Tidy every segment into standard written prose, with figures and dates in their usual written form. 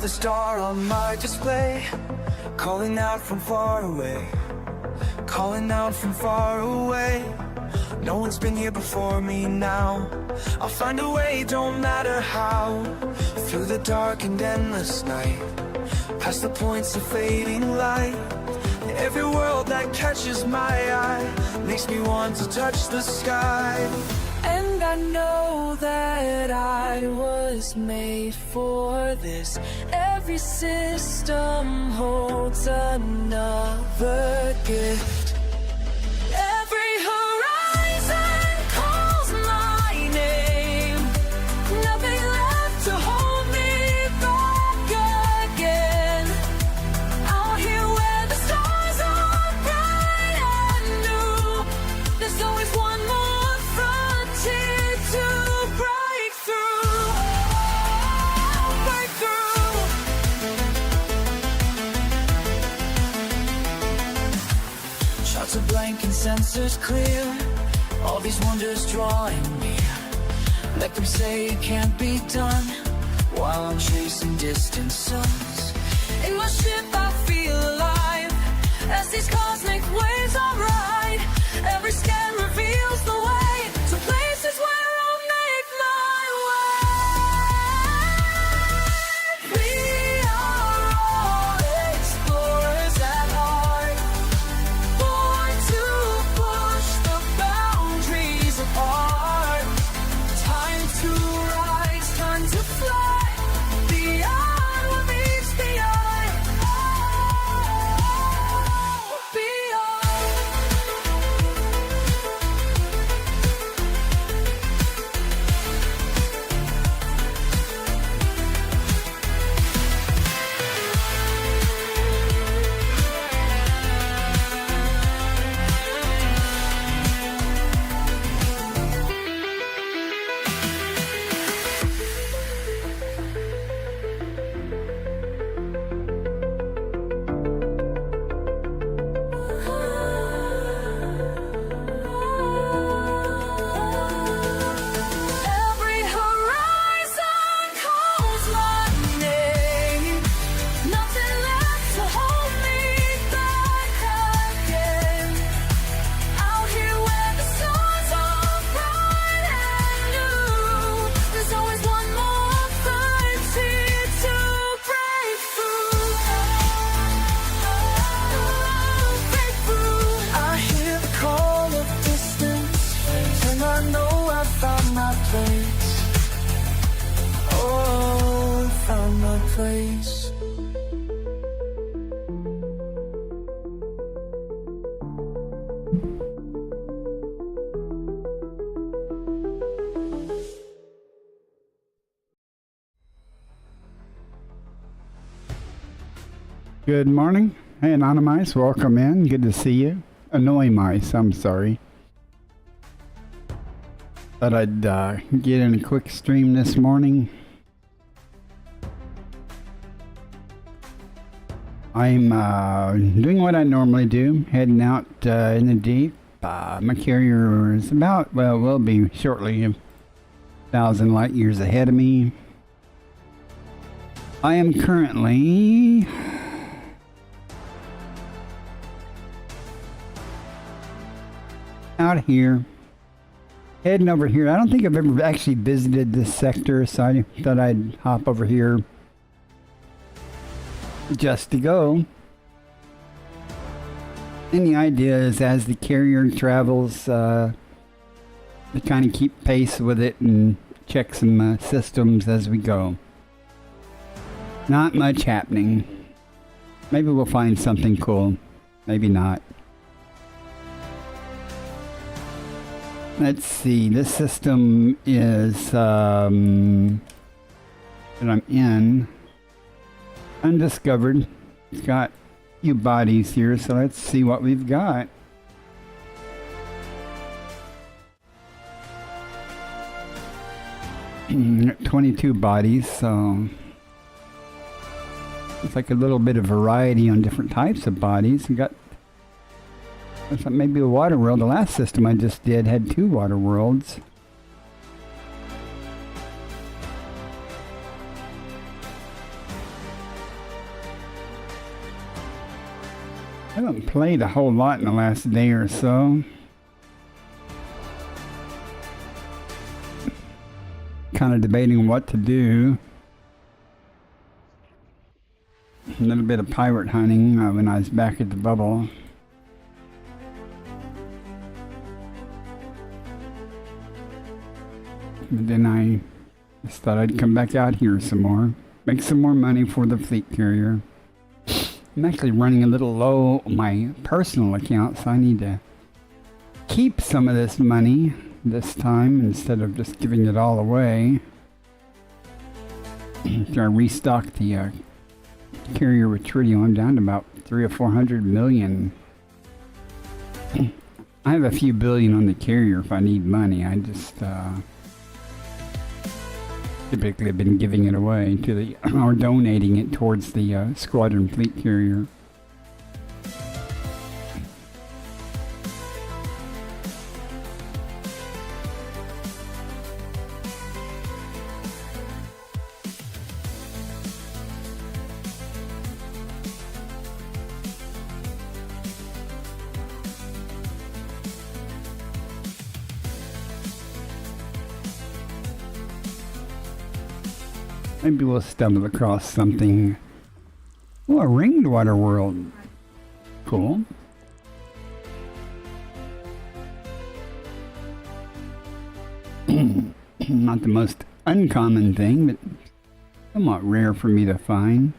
the star on my display, calling out from far away, calling out from far away. No one's been here before me now. I'll find a way, don't matter how. Through the dark and endless night, past the points of fading light. Every world that catches my eye makes me want to touch the sky. And I know that I was made for this. Every system holds another gift. Every horizon calls my name. Nothing left to hold me back again. Out here where the stars are bright and new, there's always one more frontier to break through. Break through. Shots are blank and sensors clear. All these wonders drawing near. Let them say it can't be done, while I'm chasing distant suns. In my ship I feel alive, as these cosmic waves I ride. Every scan reveals the way to places where I'll make my way. We are all explorers at heart, born to push the boundaries of art. Time to rise, time to fly, beyond what meets the eye. Beyond. Every horizon calls my name. Nothing left to hold me back again. Out here where the stars are bright and new, there's always one more frontier to break through. Break through. I hear the call of distance, and I know I found my place. Oh, found my place. Good morning. Hey, Anonymice, welcome in. Good to see you. Annoy Mice, I'm sorry. Thought I'd get in a quick stream this morning. I'm doing what I normally do, heading out in the deep. My carrier is about, well, will be shortly 1,000 light years ahead of me. I am currently out here, heading over here. I don't think I've ever actually visited this sector, so I thought I'd hop over here just to go. And the idea is, as the carrier travels, to kind of keep pace with it and check some systems as we go. Not much happening. Maybe we'll find something cool. Maybe not. Let's see. This system is that I'm in, undiscovered. It's got a few bodies here, so let's see what we've got. Got 22 bodies, so it's like a little bit of variety on different types of bodies. We got maybe a water world. The last system I just did had 2 water worlds. I haven't played a whole lot in the last day or so. Kind of debating what to do. A little bit of pirate hunting when I was back at the bubble. But then I just thought I'd come back out here some more. Make some more money for the fleet carrier. I'm actually running a little low on my personal account, so I need to keep some of this money this time instead of just giving it all away. After I restock the carrier with tritium, I'm down to about 300 or 400 million. I have a few billion on the carrier if I need money. I just typically have been giving it away to the or donating it towards the squadron fleet carrier. Maybe we'll stumble across something. Oh, a ringed water world. Cool. Not the most uncommon thing, but somewhat rare for me to find.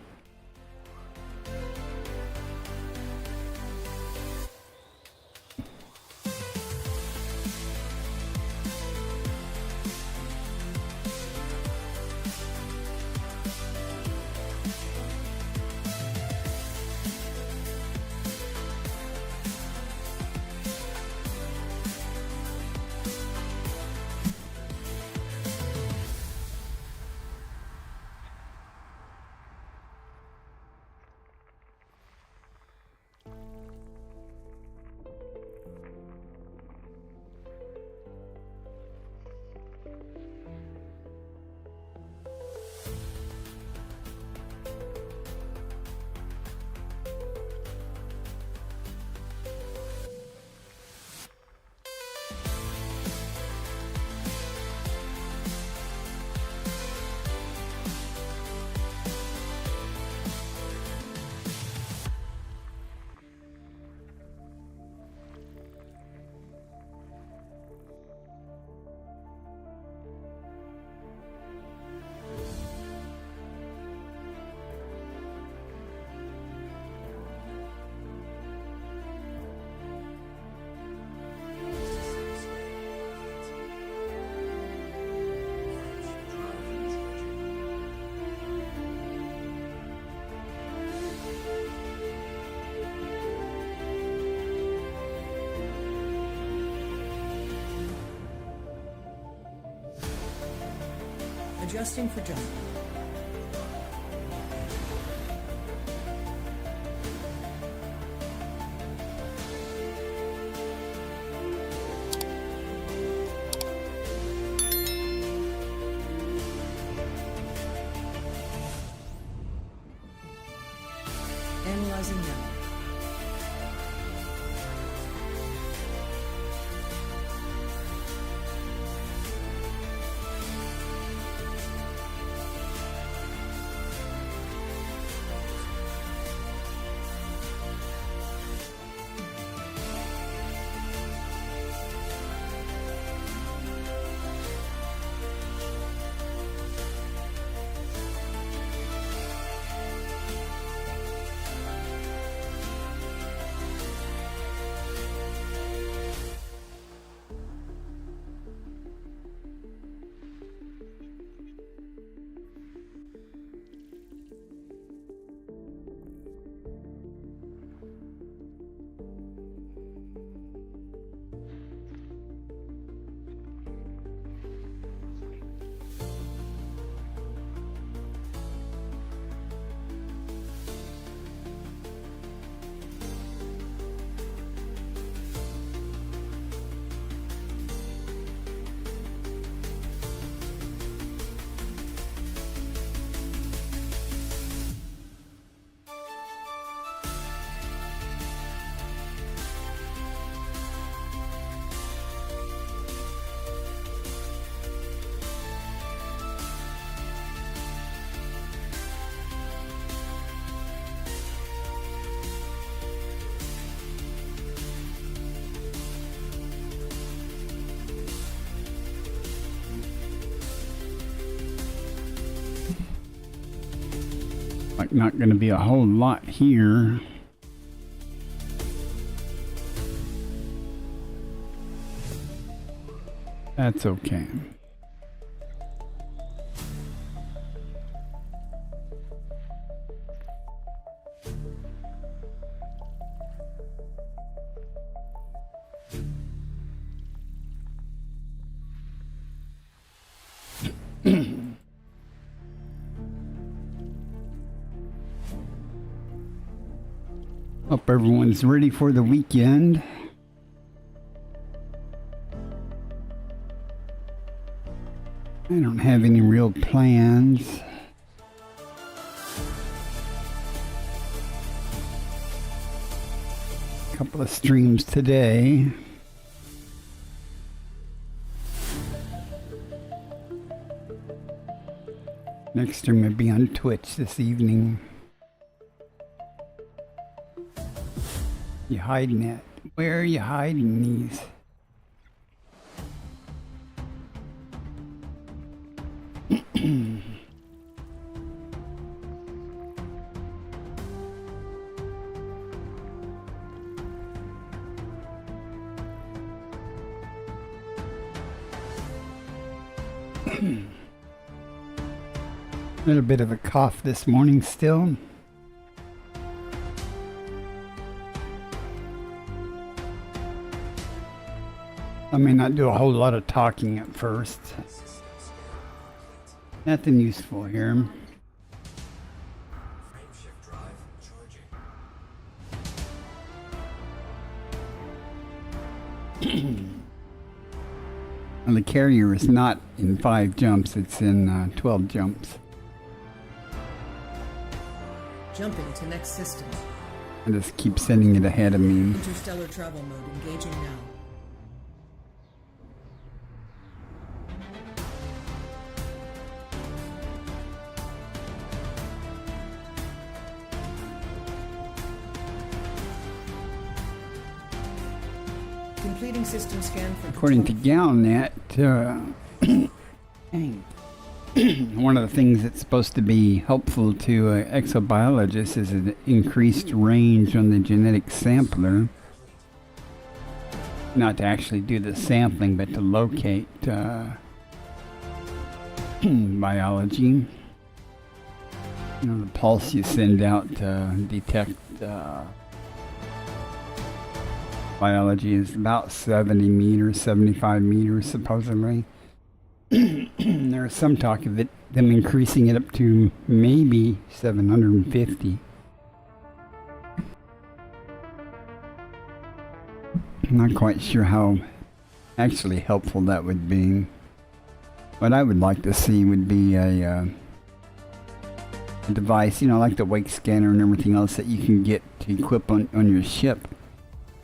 Adjusting for jump. Analyzing now. Like not going to be a whole lot here. That's okay. Hope everyone's ready for the weekend. I don't have any real plans. A couple of streams today. Next stream will be on Twitch this evening. You hiding at? Where are you hiding these? A little bit of a cough this morning still. I may not do a whole lot of talking at first. Nothing useful here. Well, the carrier is not in 5 jumps, it's in 12 jumps. Jumping to next system. I just keep sending it ahead of me. Interstellar travel mode engaging now. Completing system scan for According to Galnet, one of the things that's supposed to be helpful to exobiologists is an increased range on the genetic sampler. Not to actually do the sampling, but to locate biology. You know, the pulse you send out to detect biology is about 70 meters, 75 meters supposedly. There's some talk of them increasing it up to maybe 750. I'm not quite sure how actually helpful that would be. What I would like to see would be a device, you know, like the wake scanner and everything else that you can get to equip on your ship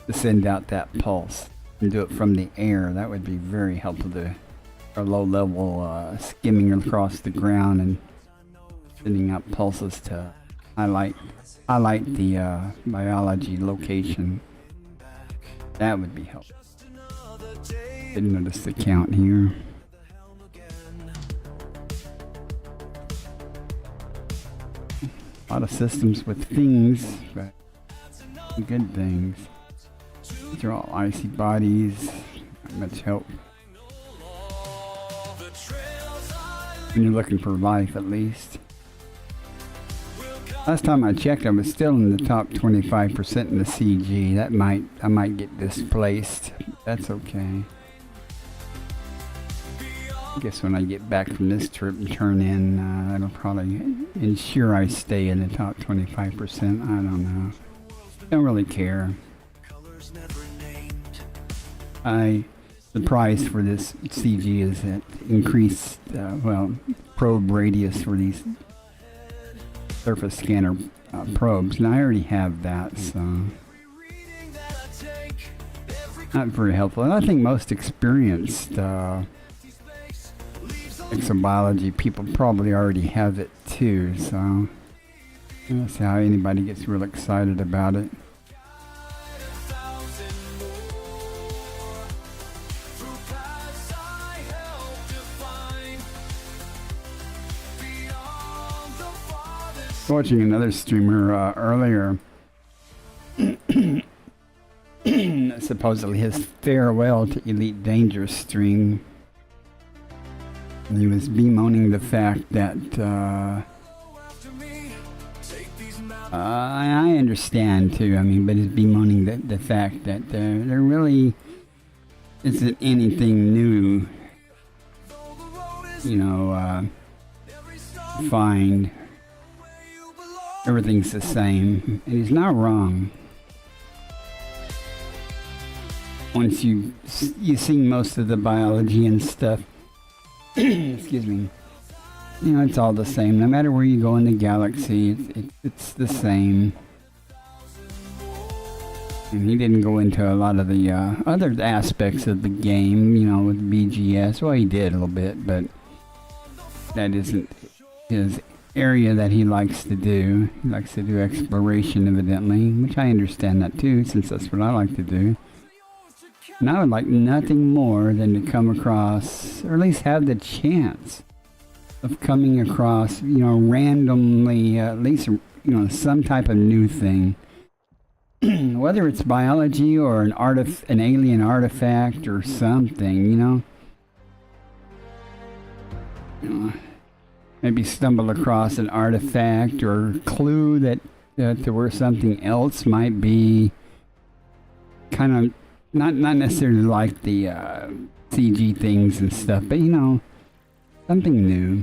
to send out that pulse and do it from the air. That would be very helpful to our low-level skimming across the ground and sending out pulses to highlight the biology location. That would be helpful. Didn't notice the count here. A lot of systems with things, but good things. These are all icy bodies. Not much help. When you're looking for life, at least. Last time I checked, I was still in the top 25% in the CG. I might get displaced. That's okay. I guess when I get back from this trip and turn in, that'll probably ensure I stay in the top 25%. I don't know. Don't really care. The price for this CG is at increased, probe radius for these surface scanner probes, and I already have that, so not very helpful. And I think most experienced exobiology people probably already have it too, so I don't see how anybody gets real excited about it. watching another streamer earlier. Supposedly his farewell to Elite Dangerous stream. And he was bemoaning the fact that I understand too. I mean, but he's bemoaning the fact that there really isn't anything new. You know, find everything's the same, and he's not wrong. Once you've seen most of the biology and stuff, excuse me, you know, it's all the same. No matter where you go in the galaxy, it's the same. And he didn't go into a lot of the other aspects of the game, you know, with BGS. Well, he did a little bit, but that isn't his area that he likes to do. He likes to do exploration, evidently, which I understand that too, since that's what I like to do. And I would like nothing more than to come across, or at least have the chance of coming across, you know, randomly, at least, you know, some type of new thing. Whether it's biology or an alien artifact or something, you know. Maybe stumble across an artifact or clue that to where something else might be. Kind of not necessarily like the CG things and stuff, but you know, something new.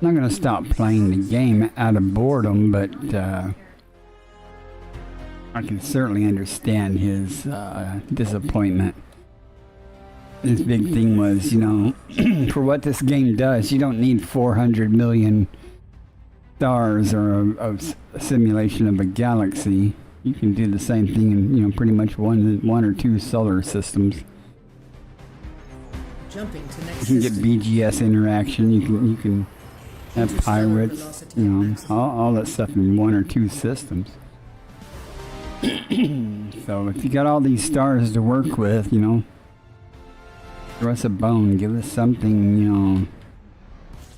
I'm not gonna stop playing the game out of boredom, but I can certainly understand his disappointment. His big thing was, you know, for what this game does, you don't need 400 million stars or a simulation of a galaxy. You can do the same thing in, you know, pretty much one or two solar systems. Jumping to next You can get system. BGS interaction. You can have pirates. You know, all that stuff in one or two systems. So if you got all these stars to work with, you know, throw us a bone, give us something, you know,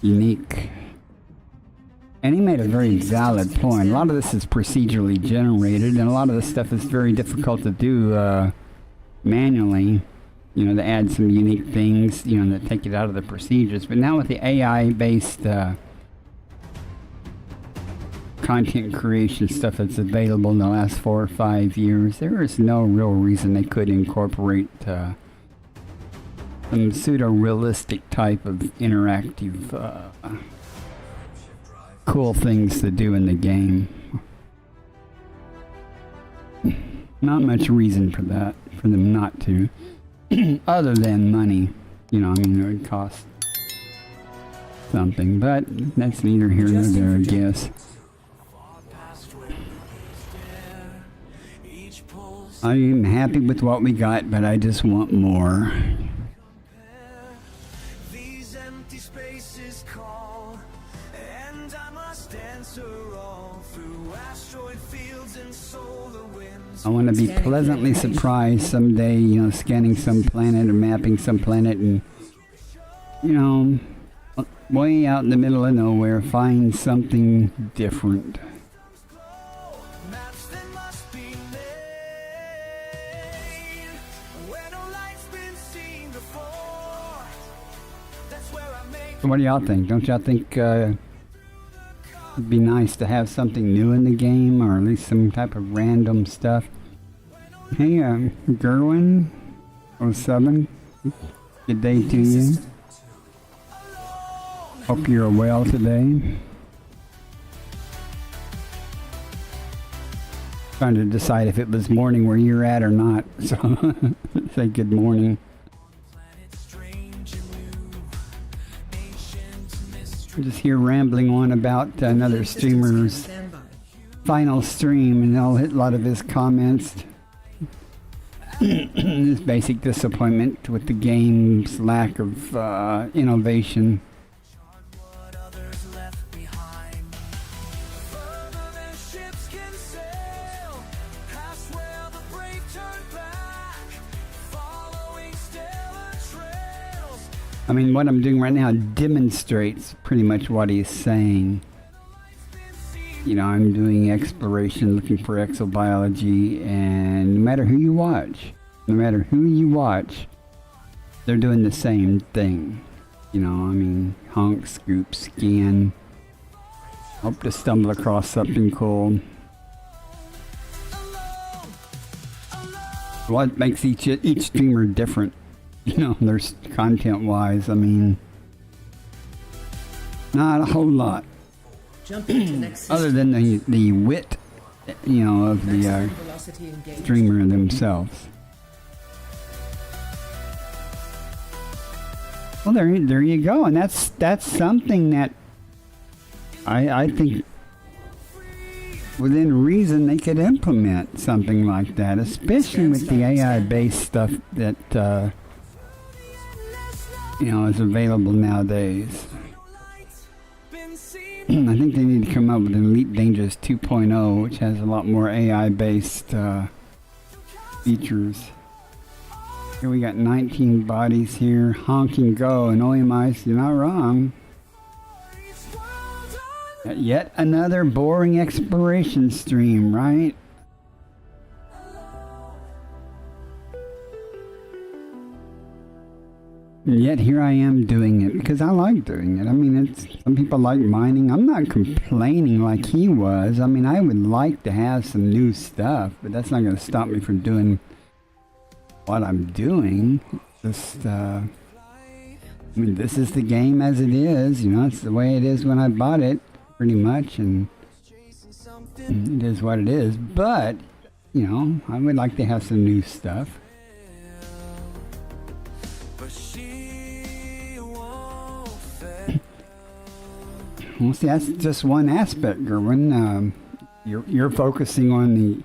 unique. And he made a very valid point. A lot of this is procedurally generated, and a lot of this stuff is very difficult to do manually, you know, to add some unique things, you know, that take it out of the procedures. But now with the AI-based content creation stuff that's available in the last 4 or 5 years, there is no real reason they could incorporate some pseudo-realistic type of interactive cool things to do in the game. Not much reason for that, for them not to, other than money. You know, I mean, it would cost something, but that's neither here nor there, I guess. I am happy with what we got, but I just want more. These empty spaces call, and I must answer all through asteroid fields and solar winds. I want to be pleasantly surprised someday, you know, scanning some planet or mapping some planet and, you know, way out in the middle of nowhere, find something different. Maps that must be made where no light's been seen before. That's where I make So what do y'all think? Don't y'all think it'd be nice to have something new in the game, or at least some type of random stuff? Hey, Gerwin 07, good day to you. Hope you're well today. Trying to decide if it was morning where you're at or not, so say good morning. I'm just here rambling on about another streamer's Stand by. final stream, and I'll hit a lot of his comments. His basic disappointment with the game's lack of innovation. what others left behind. Further than ships can sail, past where the brave turn back, following stellar trails. I mean, what I'm doing right now demonstrates pretty much what he's saying. you know, I'm doing exploration, looking for exobiology, and no matter who you watch, they're doing the same thing. You know, I mean, honk, scoop, scan. Hope to stumble across something cool. What makes each streamer different? You know, there's content-wise, I mean, not a whole lot. Jumping to next system. Other than the wit, you know, of the Maximum velocity engaged. streamer themselves. Well, there you go, and that's something that I think within reason they could implement something like that, especially with the AI-based stuff that you know, is available nowadays. I think they need to come up with an Elite Dangerous 2.0, which has a lot more AI-based features. Here we got 19 bodies here. Honk and go, and OMIs, you're not wrong. Yet another boring exploration stream, right? And yet here I am doing it because I like doing it. I mean, it's, some people like mining. I'm not complaining like he was. I mean, I would like to have some new stuff, but that's not going to stop me from doing what I'm doing. Just, I mean, this is the game as it is. You know, it's the way it is when I bought it, pretty much, and it is what it is. But, you know, I would like to have some new stuff. Well, see, that's just one aspect, Gerwin. You're focusing on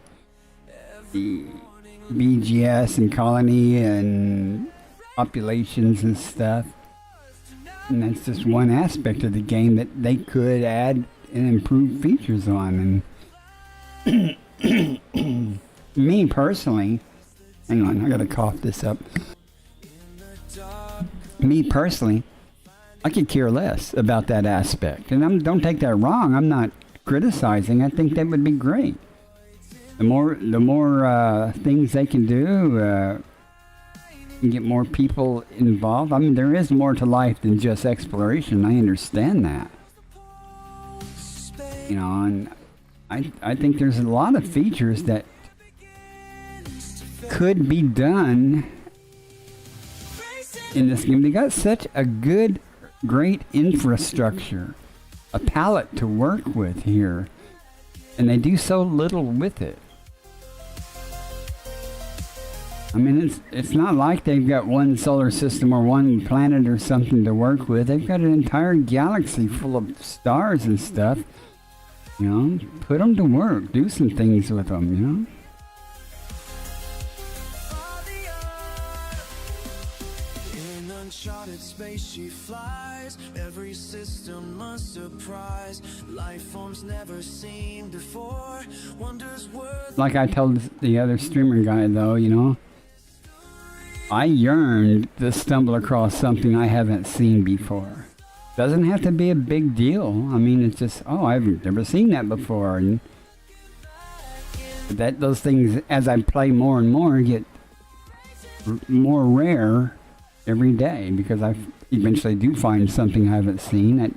the BGS and colony and populations and stuff, and that's just one aspect of the game that they could add and improve features on. And me personally, hang on, I gotta cough this up. Me personally, I could care less about that aspect. And don't take that wrong. I'm not criticizing. I think that would be great. The more things they can do, and get more people involved. I mean, there is more to life than just exploration. I understand that. You know, and I think there's a lot of features that could be done in this game. They got such a great infrastructure, a palette to work with here, and they do so little with it. I mean, it's not like they've got one solar system or one planet or something to work with. They've got an entire galaxy full of stars and stuff. You know, put them to work, do some things with them, you know. Uncharted space she flies, every system a surprise, life forms never seen before, wonders worth. Like I told the other streamer guy though, you know, I yearned to stumble across something I haven't seen before. Doesn't have to be a big deal. I mean, it's just, oh, I've never seen that before, and that those things as I play more and more get more rare every day, because I eventually do find something I haven't seen that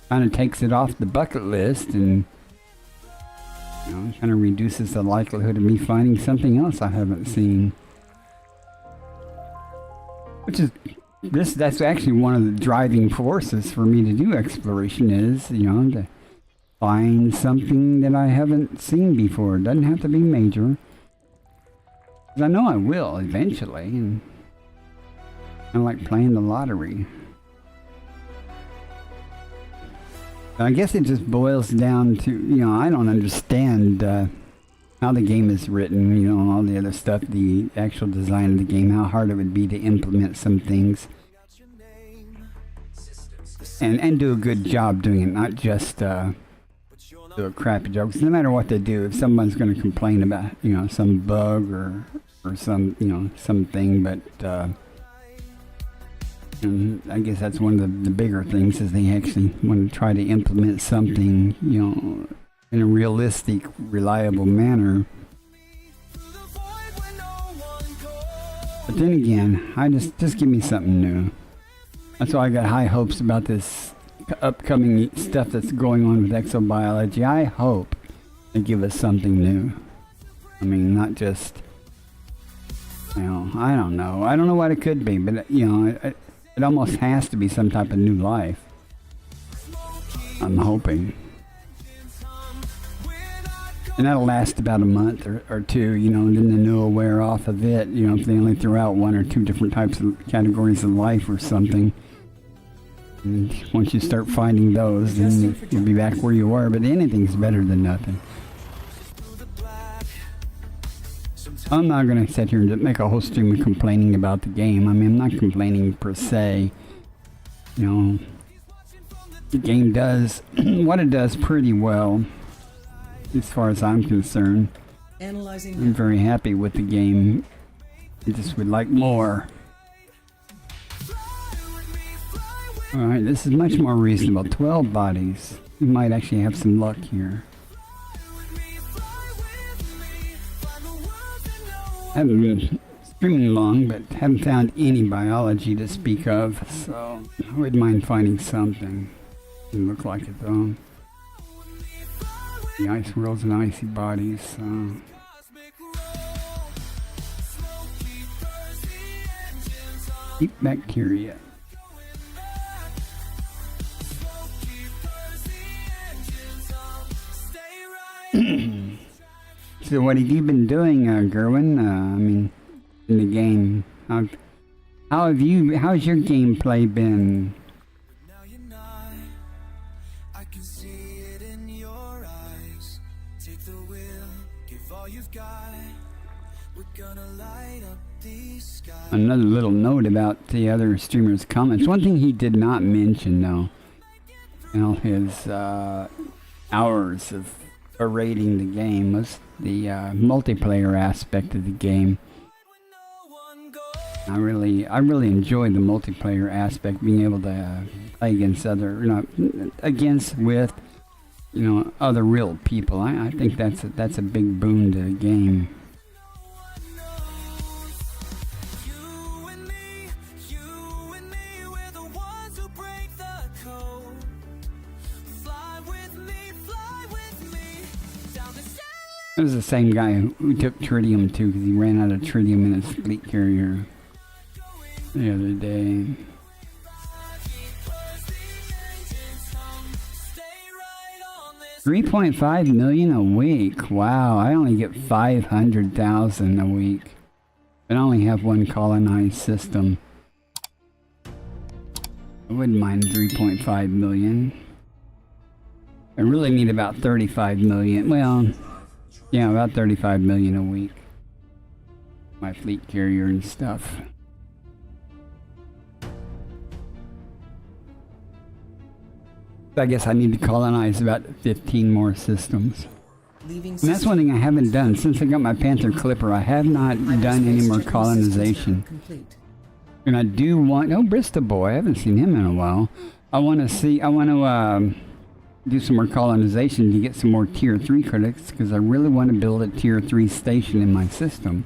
kind of takes it off the bucket list, and you know, kind of reduces the likelihood of me finding something else I haven't seen. Which is that's actually one of the driving forces for me to do exploration, is, you know, to find something that I haven't seen before. It doesn't have to be major, 'cause I know I will eventually, and I like playing the lottery. I guess it just boils down to, you know, I don't understand how the game is written, you know, and all the other stuff, the actual design of the game, how hard it would be to implement some things. And do a good job doing it, not just do a crappy job. 'Cause no matter what they do, if someone's going to complain about, you know, some bug or some, you know, something, but and I guess that's one of the bigger things, is they actually want to try to implement something, you know, in a realistic, reliable manner. But then again, I just give me something new. That's why I got high hopes about this upcoming stuff that's going on with exobiology. I hope they give us something new. I mean, not just, you know, I don't know. I don't know what it could be, but, you know, it almost has to be some type of new life. I'm hoping. And that'll last about a month or two, you know, and then the new will wear off of it. You know, if they only throw out one or two different types of categories of life or something. And once you start finding those, then you'll be back where you were. But anything's better than nothing. I'm not going to sit here and make a whole stream of complaining about the game. I mean, I'm not complaining per se. You know, the game does what it does pretty well, as far as I'm concerned. Analyzing. I'm very happy with the game. I just would like more. Alright, this is much more reasonable. 12 bodies. We might actually have some luck here. Haven't been streaming long, but haven't found any biology to speak of, so I wouldn't mind finding something. Doesn't look like it though. The ice world's and icy bodies, so. Deep bacteria. So what have you been doing, Gerwin? I mean, in the game. How's your gameplay been? Now you're not. I can see it in your eyes. Take the wheel, give all you've got. We're gonna light up the sky. Another little note about the other streamer's comments. One thing he did not mention, though, you know, his hours of rating the game was the multiplayer aspect of the game. I really enjoyed the multiplayer aspect, being able to play against with, you know, other real people. I think that's a big boon to the game. It was the same guy who took tritium too, because he ran out of tritium in his fleet carrier the other day. $3.5 million a week. Wow, I only get 500,000 a week. I only have one colonized system. I wouldn't mind 3.5 million. I really need about 35 million. Well, yeah, about 35 million a week. My fleet carrier and stuff. I guess I need to colonize about 15 more systems. And that's one thing I haven't done. Since I got my Panther Clipper, I have not done any more colonization. And I do want... Oh, Bristol Boy, I haven't seen him in a while. I want to do some more colonization to get some more tier 3 credits, because I really want to build a tier 3 station in my system,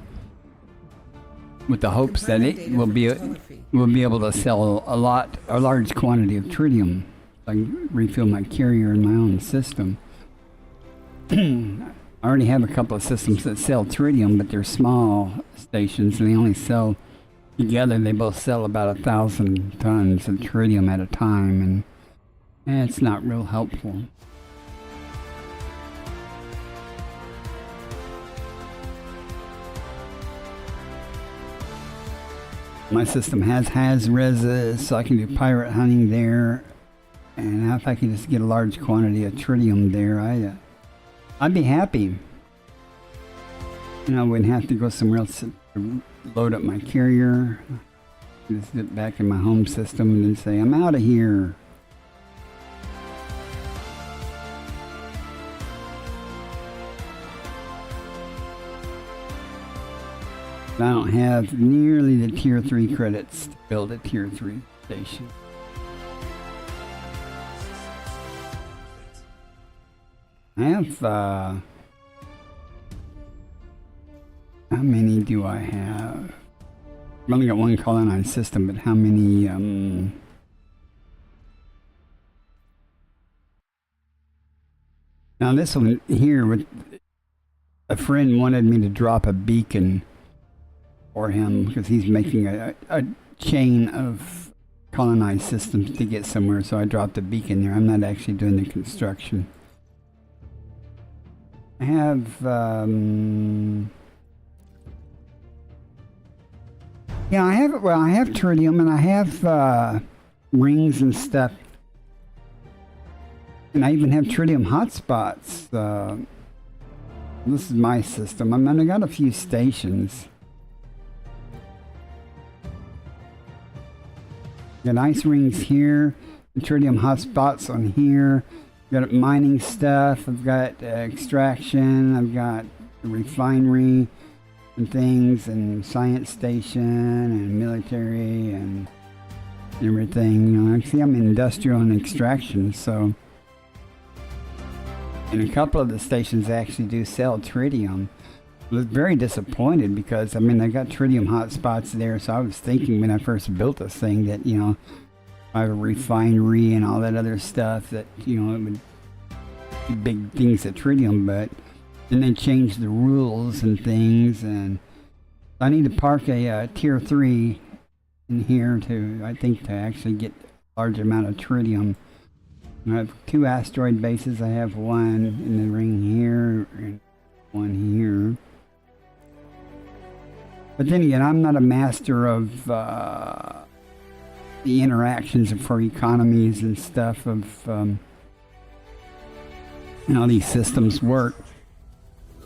with the hopes that it will be able to sell a large quantity of tritium. I can refill my carrier in my own system. I already have a couple of systems that sell tritium, but they're small stations, and they only sell together. They both sell about 1,000 tons of tritium at a time, and it's not real helpful. My system has res, so I can do pirate hunting there. And if I could just get a large quantity of tritium there, I'd be happy. And I wouldn't have to go somewhere else to load up my carrier. Just get back in my home system and then say, I'm out of here. I don't have nearly the tier 3 credits to build a tier 3 station. I have, how many do I have? I've only got one colonized system, but how many, now this one here, with a friend wanted me to drop a beacon for him because he's making a chain of colonized systems to get somewhere, so I dropped a beacon there. I'm not actually doing the construction. I have, yeah, I have tritium, and I have rings and stuff. And I even have tritium hotspots. This is my system. I mean, I got a few stations. Got ice rings here, tritium hotspots on here. Got mining stuff. I've got extraction. I've got a refinery and things, and science station, and military, and everything. You know, actually, I'm industrial and extraction, so. And a couple of the stations actually do sell tritium. I was very disappointed because, I mean, I got tritium hotspots there, so I was thinking when I first built this thing that, you know, I have a refinery and all that other stuff that, you know, it would be big things at tritium, but then they changed the rules and things, and I need to park a tier 3 in here to, I think, to actually get a large amount of tritium. I have 2 asteroid bases. I have one in the ring here and one here. But then again, I'm not a master of the interactions for economies and stuff of how these systems work.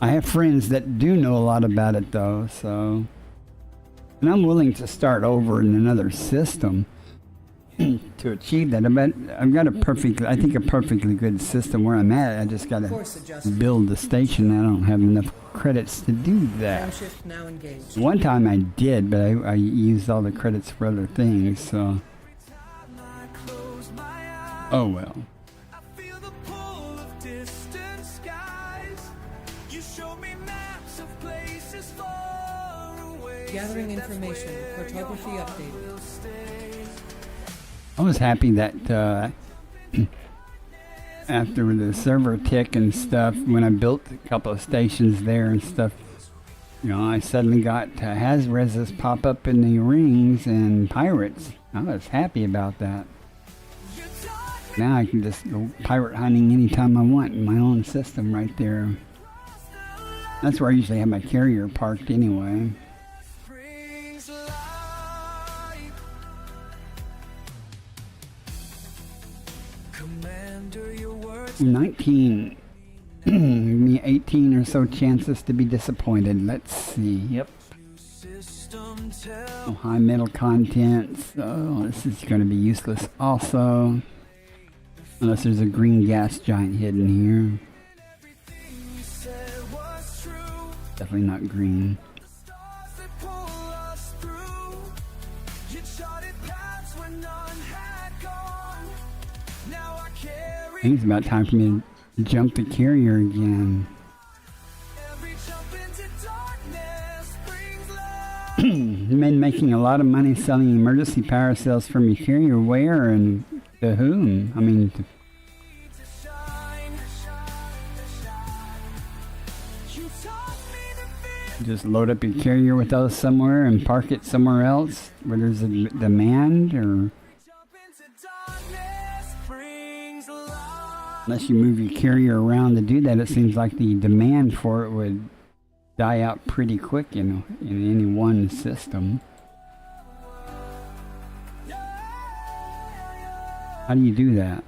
I have friends that do know a lot about it though, so. And I'm willing to start over in another system to achieve that. I've got a perfectly good system where I'm at. I just got to build the station. I don't have enough credits to do that. Downshift now engaged. One time I did, but I used all the credits for other things, so. Oh well. Gathering information. Cartography updated. I was happy that after the server tick and stuff, when I built a couple of stations there and stuff, you know, I suddenly got Hazrezus pop up in the rings and pirates. I was happy about that. Now I can just go pirate hunting anytime I want in my own system right there. That's where I usually have my carrier parked anyway. 18 or so chances to be disappointed. Let's see. Yep. Oh, high metal content. So this is going to be useless also. Unless there's a green gas giant hidden here. Definitely not green. I think it's about time for me to jump the carrier again. Been making a lot of money selling emergency power cells from your carrier. Where and to whom? I mean, just load up your carrier with those somewhere and park it somewhere else where there's a demand, or unless you move your carrier around to do that, it seems like the demand for it would die out pretty quick in any one system. How do you do that?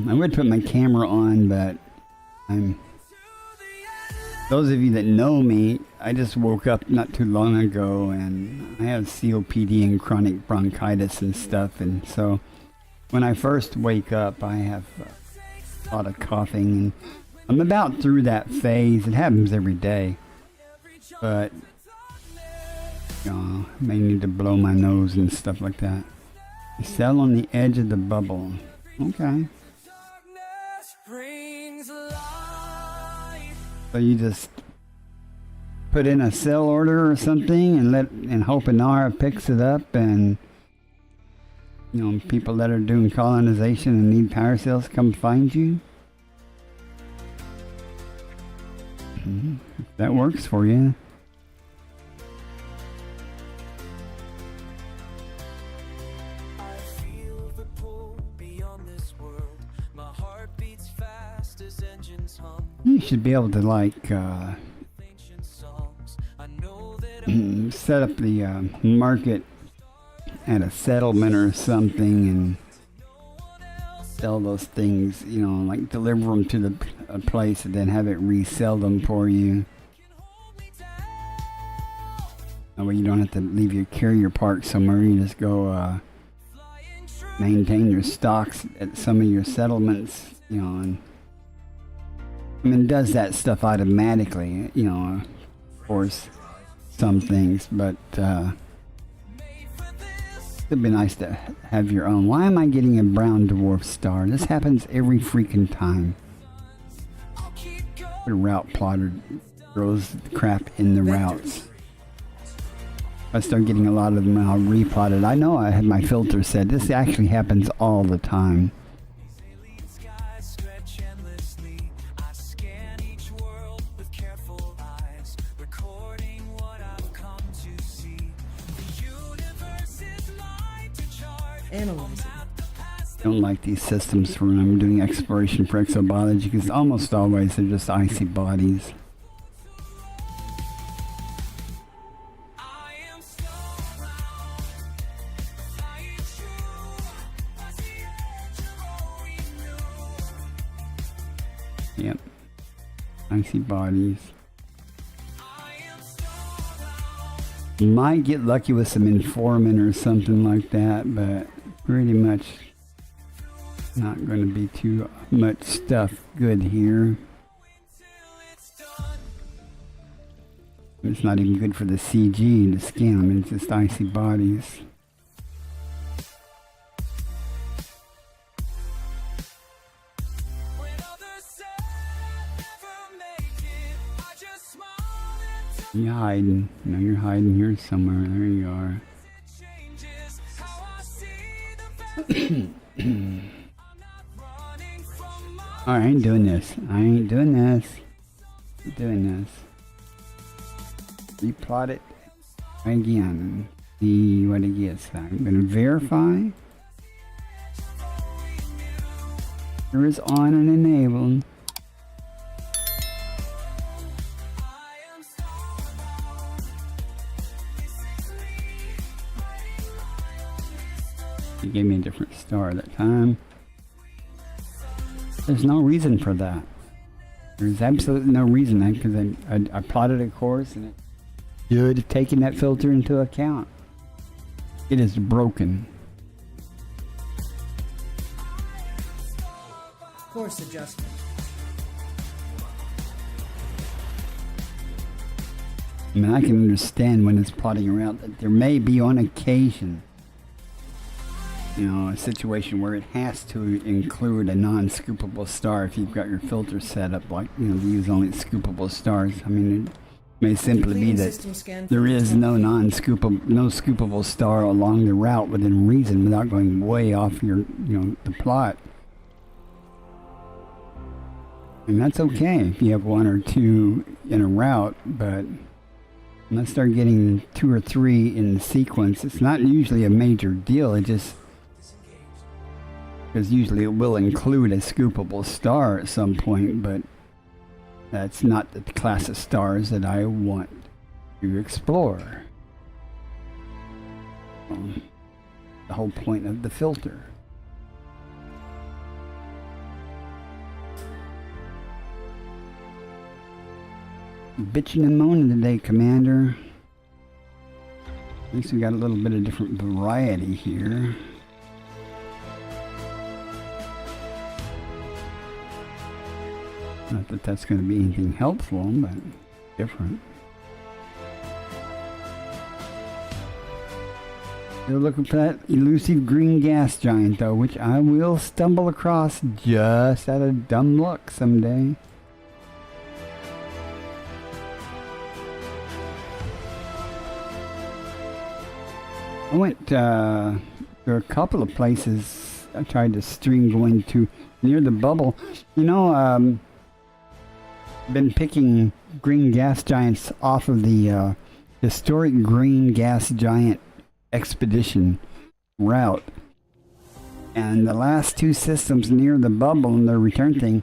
I would put my camera on, but those of you that know me, I just woke up not too long ago and I have COPD and chronic bronchitis and stuff, and so when I first wake up I have a lot of coughing, and I'm about through that phase. It happens every day. but may need to blow my nose and stuff like that. You cell on the edge of the bubble. Okay. So you just put in a sell order or something and hope Inara picks it up, and people that are doing colonization and need power cells come find you. If that works for you. I feel the pull beyond this world. My heart beats fast as engines hum. You should be able to Ancient songs. I know that set up the market at a settlement or something and sell those things, like deliver them to a place and then have it resell them for you. That way you don't have to leave your carrier parked somewhere. You just go maintain your stocks at some of your settlements, and it does that stuff automatically, of course, some things, but it'd be nice to have your own. Why am I getting a brown dwarf star? This happens every freaking time. The route plotter throws crap in the routes. I start getting a lot of them now replotted. I know I had my filter set. This actually happens all the time. Analyzing. I don't like these systems for when I'm doing exploration for exobiology because almost always they're just icy bodies. Yep. Icy bodies. You might get lucky with some informant or something like that, but pretty much not going to be too much stuff good here. It's not even good for the CG to scan them. It's just icy bodies. You're hiding. No, you're hiding here somewhere. There you are. I ain't doing this. I ain't doing this. I'm doing this. Replot it again and see what it gets. I'm going to verify. There is on and enabled. It gave me a different star that time. There's no reason for that. There's absolutely no reason, because I plotted a course and it should have taken that filter into account. It is broken. Course adjustment. I mean, I can understand when it's plotting around that there may be on occasion, a situation where it has to include a non-scoopable star if you've got your filter set up like, to use only scoopable stars. I mean, it may simply be that there is no scoopable star along the route within reason without going way off your, the plot. And that's okay if you have one or two in a route, but let's start getting 2 or 3 in sequence. It's not usually a major deal. It just, because usually it will include a scoopable star at some point, but that's not the class of stars that I want to explore. The whole point of the filter. Bitching and moaning today, Commander. At least we got a little bit of different variety here. Not that that's going to be anything helpful, but different. Still looking for that elusive green gas giant, though, which I will stumble across just out of dumb luck someday. I went to a couple of places I tried to stream going to near the bubble. You know, been picking green gas giants off of the historic green gas giant expedition route. And the last two systems near the bubble and the return thing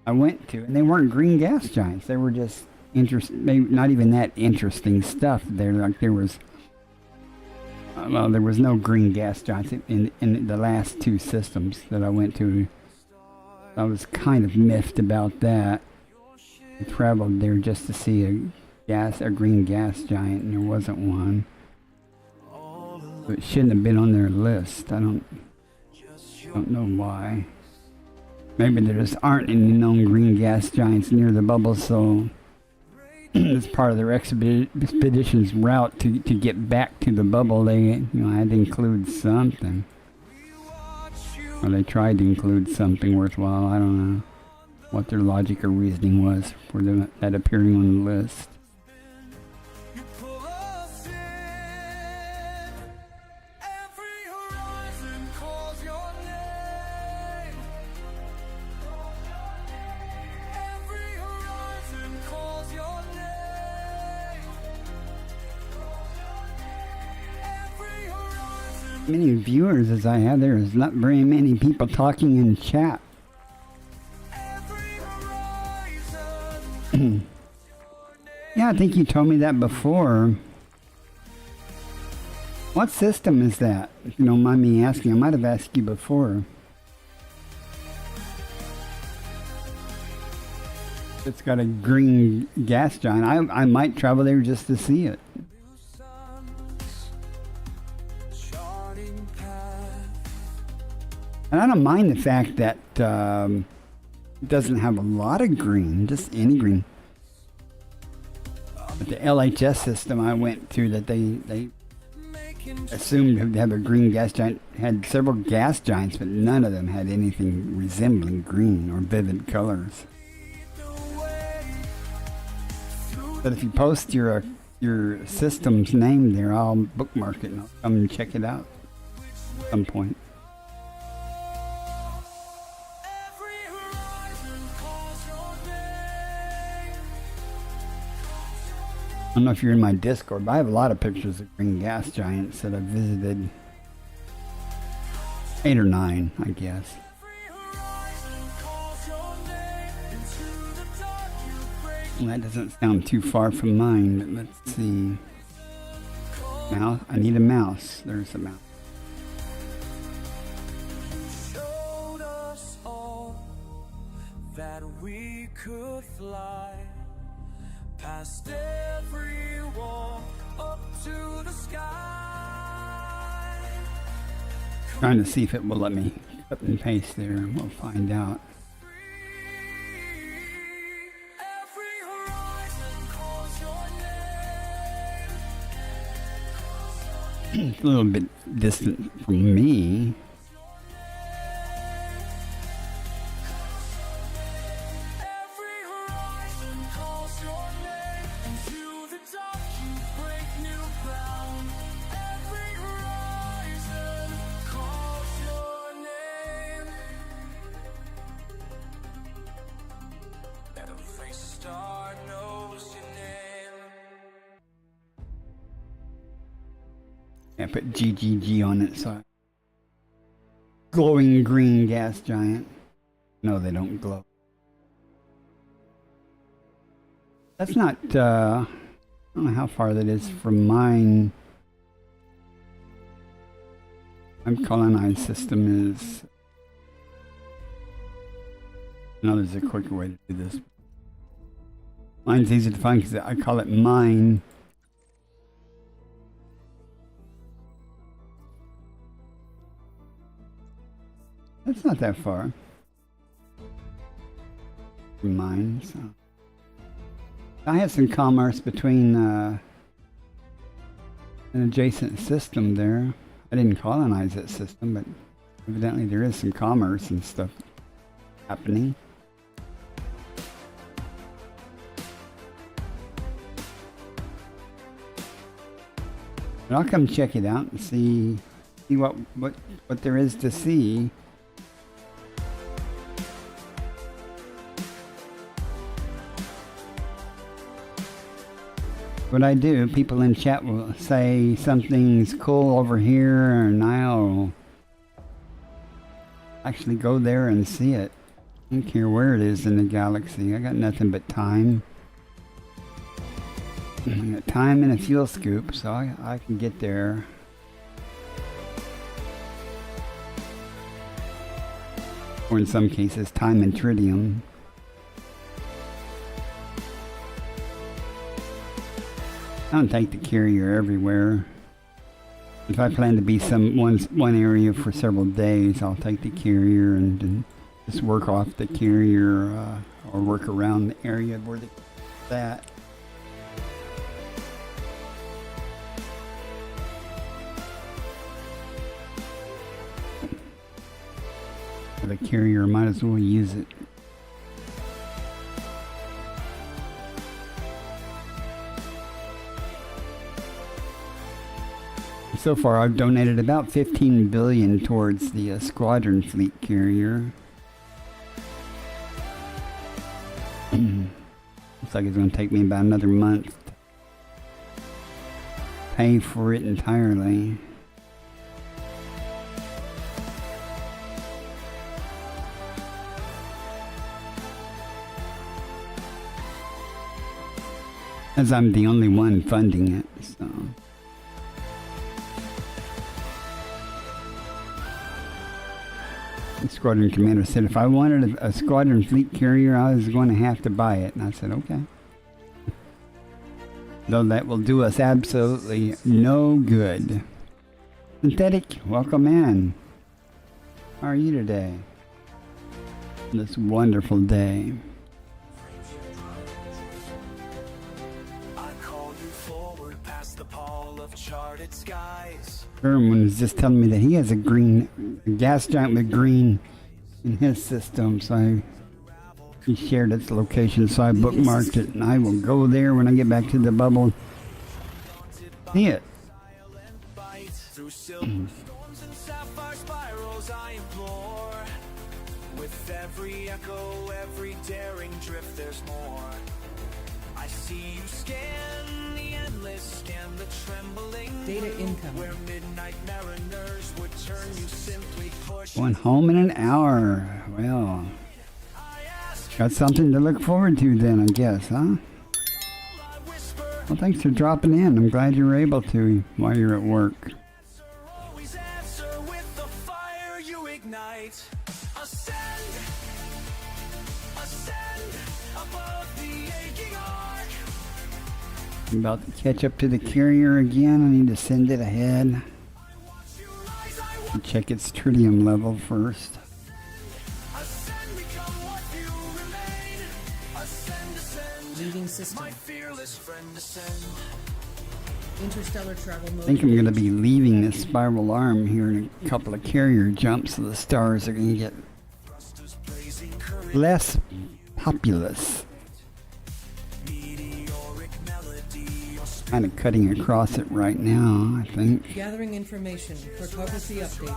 I went to, and they weren't green gas giants. They were just maybe not even that interesting stuff. There, like there was no green gas giants in the last two systems that I went to. I was kind of miffed about that. I traveled there just to see a green gas giant, and there wasn't one. So it shouldn't have been on their list. I don't know why. Maybe there just aren't any known green gas giants near the bubble, so as part of their expedition's route to get back to the bubble, they had to include something. Or they tried to include something worthwhile. I don't know what their logic or reasoning was for that appearing on the list. Many viewers as I have, there is not very many people talking in chat. Yeah, I think you told me that before. What system is that? If you don't mind me asking, I might have asked you before. It's got a green gas giant. I might travel there just to see it. And I don't mind the fact that it doesn't have a lot of green, just any green. But the LHS system I went to, that they assumed to have a green gas giant, had several gas giants, but none of them had anything resembling green or vivid colors. But if you post your system's name there, I'll bookmark it and I'll come and check it out at some point. I don't know if you're in my Discord, but I have a lot of pictures of green gas giants that I've visited. 8 or 9, I guess. Well, that doesn't sound too far from mine, but let's see. Mouse. I need a mouse. There's a mouse. Showed us all that we could fly past every wall up to the sky. Trying to see if it will let me cut and paste there, and we'll find out. It's a little bit distant from me. I put GGG on it, so glowing green gas giant. No, they don't glow. That's not, I don't know how far that is from mine. My colonized system is, no, there's a quicker way to do this. Mine's easy to find because I call it mine. That's not that far from mine, so I have some commerce between an adjacent system there. I didn't colonize that system, but evidently there is some commerce and stuff happening. But I'll come check it out and see what there is to see. What I do, people in chat will say something's cool over here, and I'll actually go there and see it. I don't care where it is in the galaxy. I got nothing but time. I got time and a fuel scoop, so I can get there. Or in some cases, time and tritium. I don't take the carrier everywhere. If I plan to be one area for several days, I'll take the carrier and just work off the carrier or work around the area where it's at. The carrier, might as well use it. So far, I've donated about 15 billion towards the squadron fleet carrier. Looks like it's going to take me about another month to pay for it entirely. As I'm the only one funding it, so. The squadron commander said if I wanted a squadron fleet carrier, I was going to have to buy it. And I said, okay. Though that will do us absolutely no good. Synthetic, welcome in. How are you today? This wonderful day. Herman was just telling me that he has a gas giant with green in his system, so he shared its location, so I bookmarked it, and I will go there when I get back to the bubble. See it. With every echo, every daring drift, there's more. I see you scan the endless, scan the trembling. Data incoming. Where midnight mariners would turn you simply push. Going home in an hour. Well, got something to look forward to then, I guess, huh? Well, thanks for dropping in. I'm glad you were able to while you're at work. Always answer with the fire you ignite. Ascend above the aching arc. I'm about to catch up to the carrier again. I need to send it ahead. Check its tritium level first. Ascend, become what you remain. Ascend, Leaving system. my fearless friend, ascend. Interstellar travel mode. I think I'm going to be leaving this spiral arm here in a couple of carrier jumps, so the stars are going to get less populous. Kind of cutting across it right now, I think. Gathering information. Cartography update.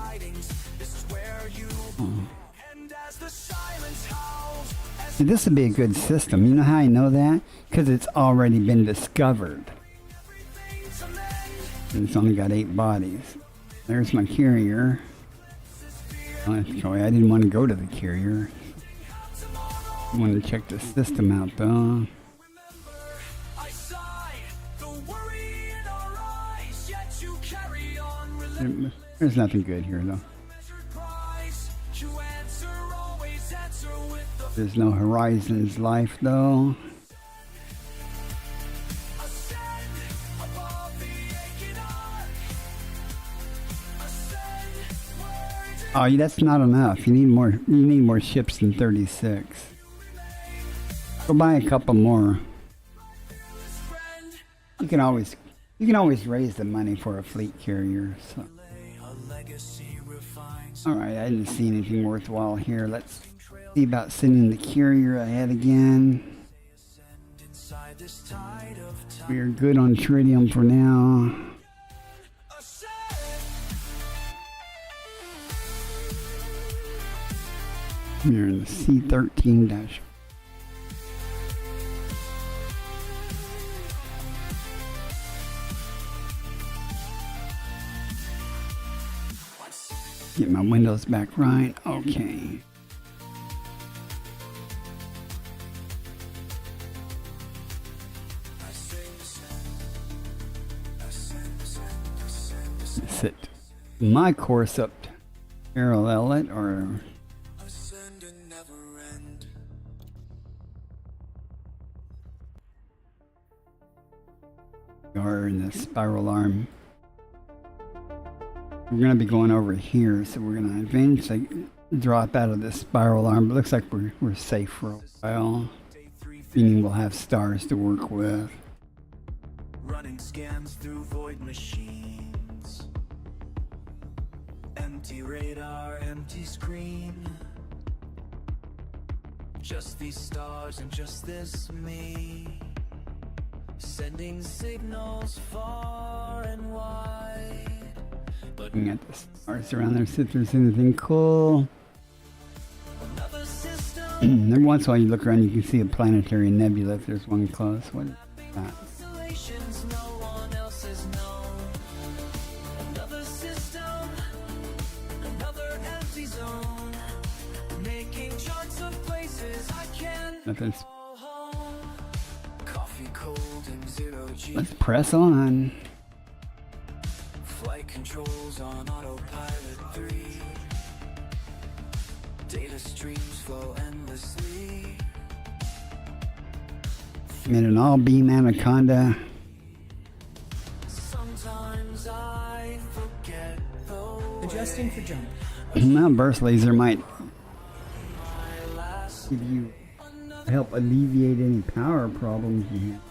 See, this would be a good system. You know how I know that? Because it's already been discovered. And it's only got 8 bodies. There's my carrier. Oh, I didn't want to go to the carrier. I wanted to check the system out though. There's nothing good here though. There's no Horizons life though. Oh, that's not enough. You need more. You need more ships than 36. Go buy a couple more. You can always raise the money for a fleet carrier. So. Alright, I didn't see anything worthwhile here. Let's see about sending the carrier ahead again. We are good on tritium for now. We're in the C13 dash. Get my windows back right. Okay. Set my course up to parallel it or in the spiral arm. We're going to be going over here, so we're going to eventually drop out of this spiral arm, but it looks like we're safe for a while, meaning we'll have stars to work with. Running scans through void machines. Empty radar, empty screen. Just these stars and just this me. Sending signals far and wide. Looking at the stars around there, see if there's anything cool. Every once in a while you look around, you can see a planetary nebula if there's one close. What is that? Nothing's. Let's press on. Flight controls on autopilot 3. Data streams flow endlessly. Made an all-beam anaconda. Sometimes I forget the Adjusting for jump. Now burst laser might give you help alleviate any power problems you have.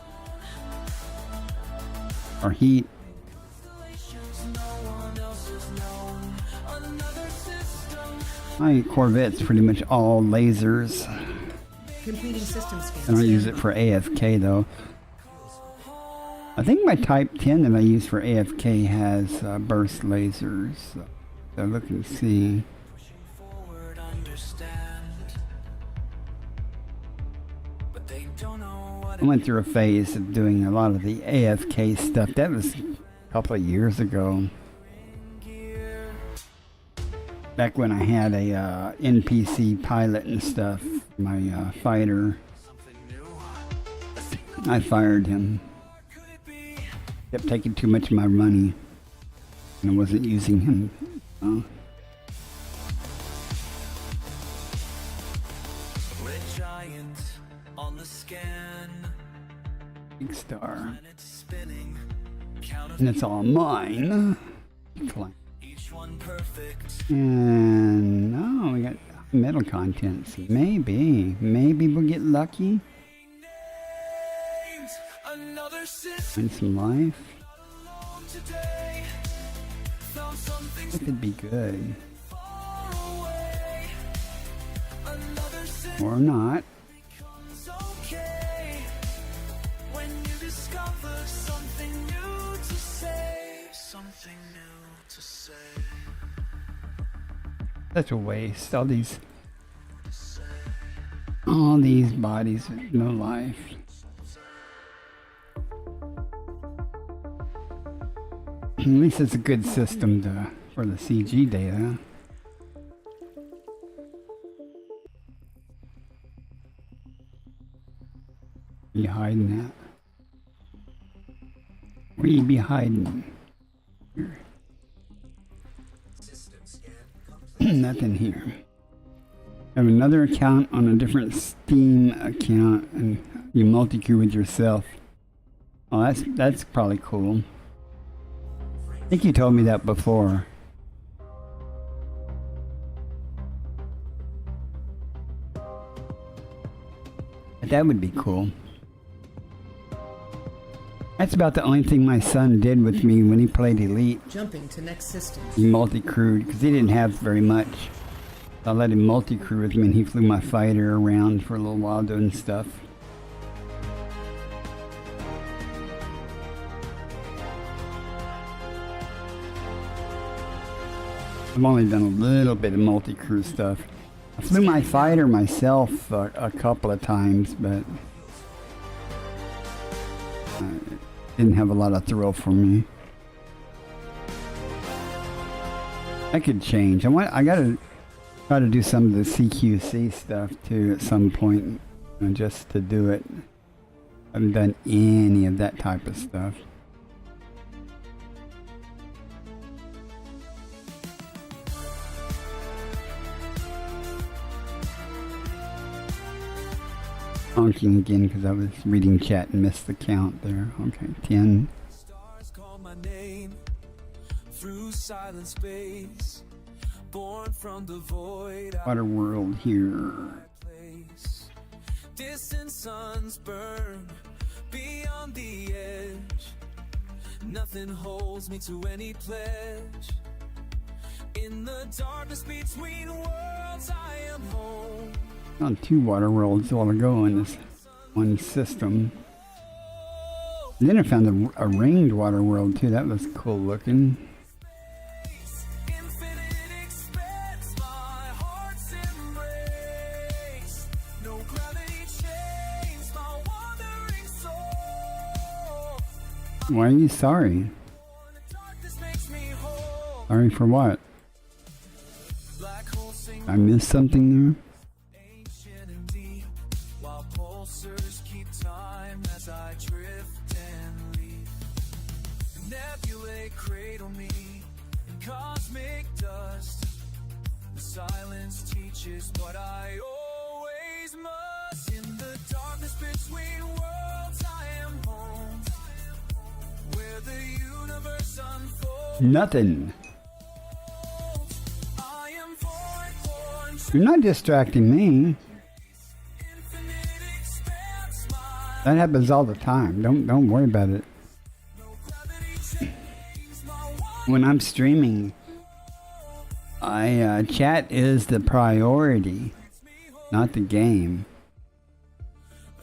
Or heat. My Corvette's pretty much all lasers. Completing system scans. I don't use it for AFK though. I think my Type 10 that I use for AFK has burst lasers. So look and see. I went through a phase of doing a lot of the AFK stuff. That was a couple of years ago. Back when I had a NPC pilot and stuff, my fighter. I fired him. Kept taking too much of my money, and I wasn't using him. Red giant on the scan. Big star. Spinning. And it's all mine. Each one perfect. And oh, we got metal contents. Maybe we'll get lucky. Another system Find some life. today. Found something That could be good. far away. Another system Or not. becomes okay. When you discover something new to say. Something new to say. Such a waste. All these bodies with no life. At least it's a good system for the CG data. You hiding that? Where you be hiding? Here. Nothing here. I have another account on a different Steam account, and you multi-queue with yourself. Oh, that's probably cool. I think you told me that before. But that would be cool. That's about the only thing my son did with me when he played Elite. Jumping to next system. He multi-crewed because he didn't have very much. I let him multi-crew with me and he flew my fighter around for a little while doing stuff. I've only done a little bit of multi-crew stuff. I flew my fighter myself a couple of times, but it didn't have a lot of thrill for me. I could change. I gotta try to do some of the CQC stuff too at some point, just to do it. I haven't done any of that type of stuff. Honking again because I was reading chat and missed the count there. Okay, 10. Stars call my name through silent space, born from the void. Water world here. Place. Distant suns burn beyond the edge. Nothing holds me to any pledge. In the darkness between worlds, I am home. On 2 water worlds a while ago in this one system. And then I found a ringed water world too. That was cool looking. Infinite expanse, my heart's embrace. No gravity chains my wandering soul. Why are you sorry? The darkness makes me whole. Sorry for what? Black holes sing I missed something there? ancient and deep, while pulsars keep time as I drift and leave. Nebulae cradle me in cosmic dust. The silence teaches what I always must. In the darkness between worlds, I am home, where the universe unfolds. Nothing. I am void born, You're not distracting me. infinite expanse, my That happens all the time. Don't worry about it. no gravity chains my When I'm streaming, chat is the priority, not the game.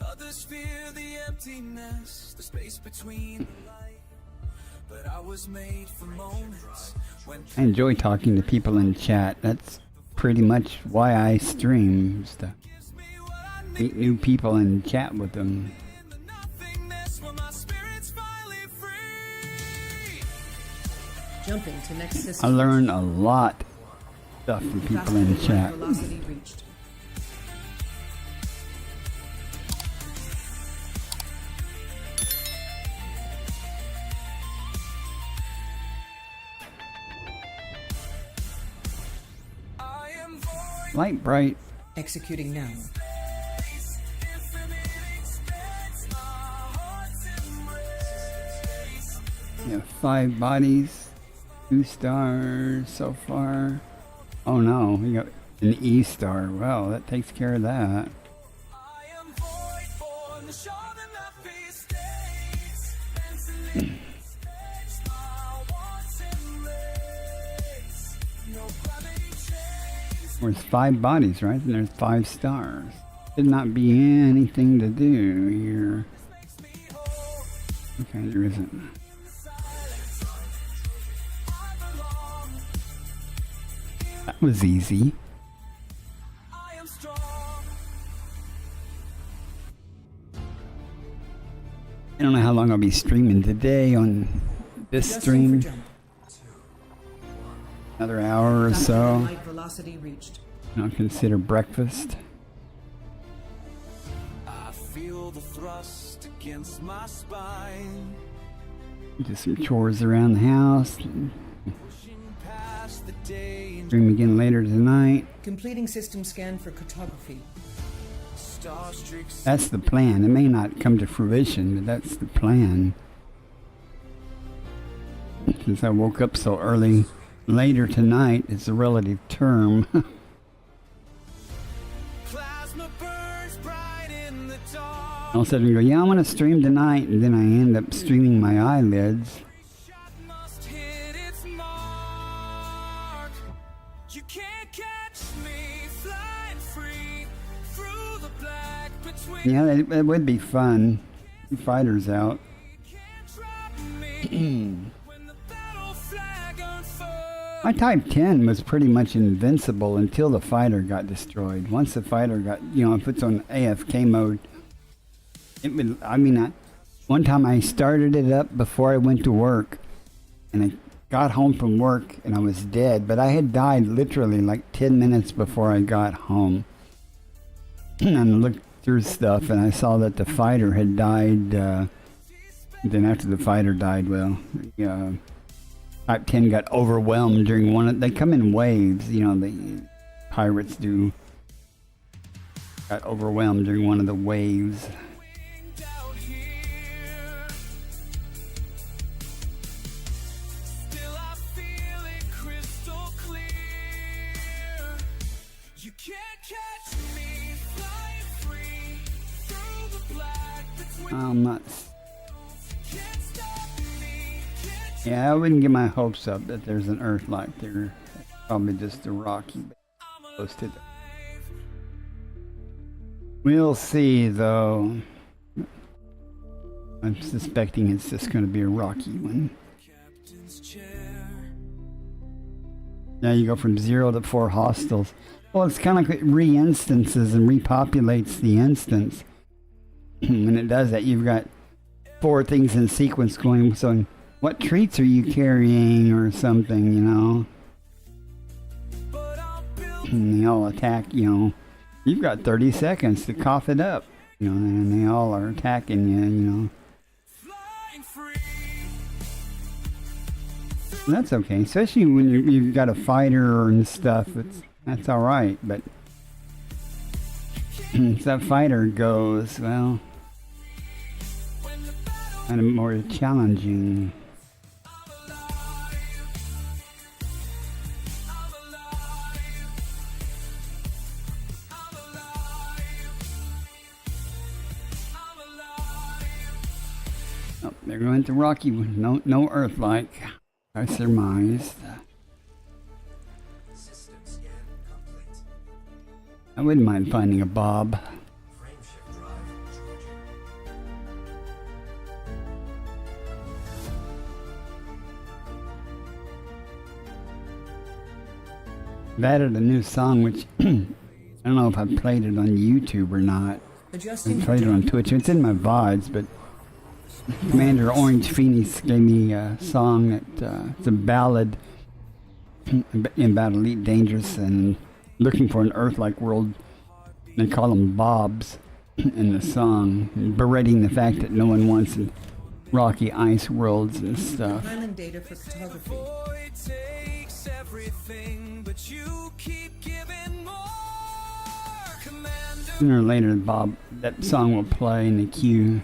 Others fear the emptiness, the space between the light. But I was made for moments when I enjoy talking to people in chat. That's pretty much why I stream, is to gives me what I need meet new people and chat with them. in the nothingness when my spirit's finally free. Jumping to next I system. learn a lot of stuff from people in Fastest chat. velocity reached. I am void, Light bright. Executing now. infinite expanse, my heart's embrace. We have 5 bodies, 2 stars so far. Oh no, we got an E star. Well, that takes care of that. I am void born, the shore that left me stays. Infinite expanse, my wants embrace. No gravity chains. There's 5 bodies, right? And there's 5 stars. Should not be anything to do here. Makes me whole. Okay, there isn't. Silence. I belong. That was easy. I am strong. I don't know how long I'll be streaming today on this Adjusting stream. for jump. Another hour or Faster so. than light velocity reached. And I'll consider breakfast. I feel the thrust against my spine, Do some chores around the house. pushing past the day and Stream again later tonight. Completing system scan for cartography. star streaks. That's the plan. It may not come to fruition, but that's the plan. Since I woke up so early, later tonight is a relative term. Plasma burns bright in the dark. All of a sudden, I go, yeah, I'm gonna stream tonight, and then I end up streaming my eyelids. Shot must hit its mark. You can't catch me flying free through the black between. Yeah, it would be fun. Fighters out. Can't drop me when the battle flag unfurls. My Type 10 was pretty much invincible until the fighter got destroyed. Once the fighter got, if it's on AFK mode, it would, one time I started it up before I went to work, and I got home from work and I was dead, but I had died literally like 10 minutes before I got home. And I looked through stuff and I saw that the fighter had died, then after the fighter died, Type 10 got overwhelmed during they come in waves, the pirates do. Got overwhelmed during one of the waves. Winged out here. Still I feel it crystal clear. You can't catch me flying free through the black between. I'm not. Can't stop me. Can't Yeah, I wouldn't get my hopes up that there's an Earth like there. Probably just a rocky close to the. We'll see, though. I'm suspecting it's just going to be a rocky one. captain's chair. Now you go from 0 to 4 hostiles. Well, it's kind of like it re-instances and repopulates the instance. When it does that, you've got 4 things in sequence going. So, what treats are you carrying or something, But I'm built And they all attack, You've got 30 seconds to cough it up, and they all are attacking you, flying free. And that's okay, especially when you've got a fighter and stuff. That's all right, but if that fighter goes, well, When the battle kind of more challenging. I'm alive. I'm alive. I'm alive. I'm alive. Oh, they're going to rocky one. No Earth-like. I surmised. System scan complete. I wouldn't mind finding a Bob. Frameshift drive charging. I've added a new song, which I don't know if I played it on YouTube or not. I Adjusting. played it on Twitch. It's in my VODs, but Commander Orange Phoenix gave me a song that it's a ballad about Elite Dangerous and looking for an Earth-like world. They call them Bobs in the song, berating the fact that no one wants rocky ice worlds and stuff. Compiling data for cartography. Void takes everything, but you keep giving more. Commander, Sooner or later, that song will play in the queue.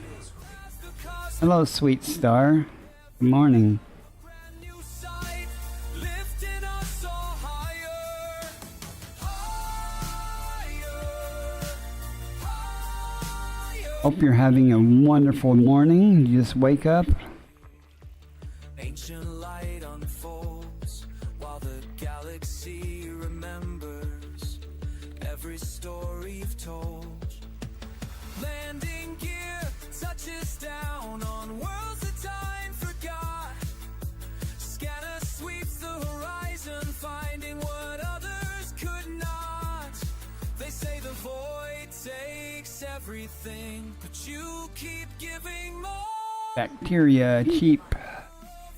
Hello, sweet star. Good morning. brand new sight, lifting us all higher. Higher. Higher. Hope you're having a wonderful morning. You just wake up. Ancient light unfolds while the galaxy remembers every story you've told. Landing gear touches down on worlds that time forgot. Scanner sweeps the horizon, finding what others could not. They say the void takes everything, but you keep giving more. Bacteria, cheap.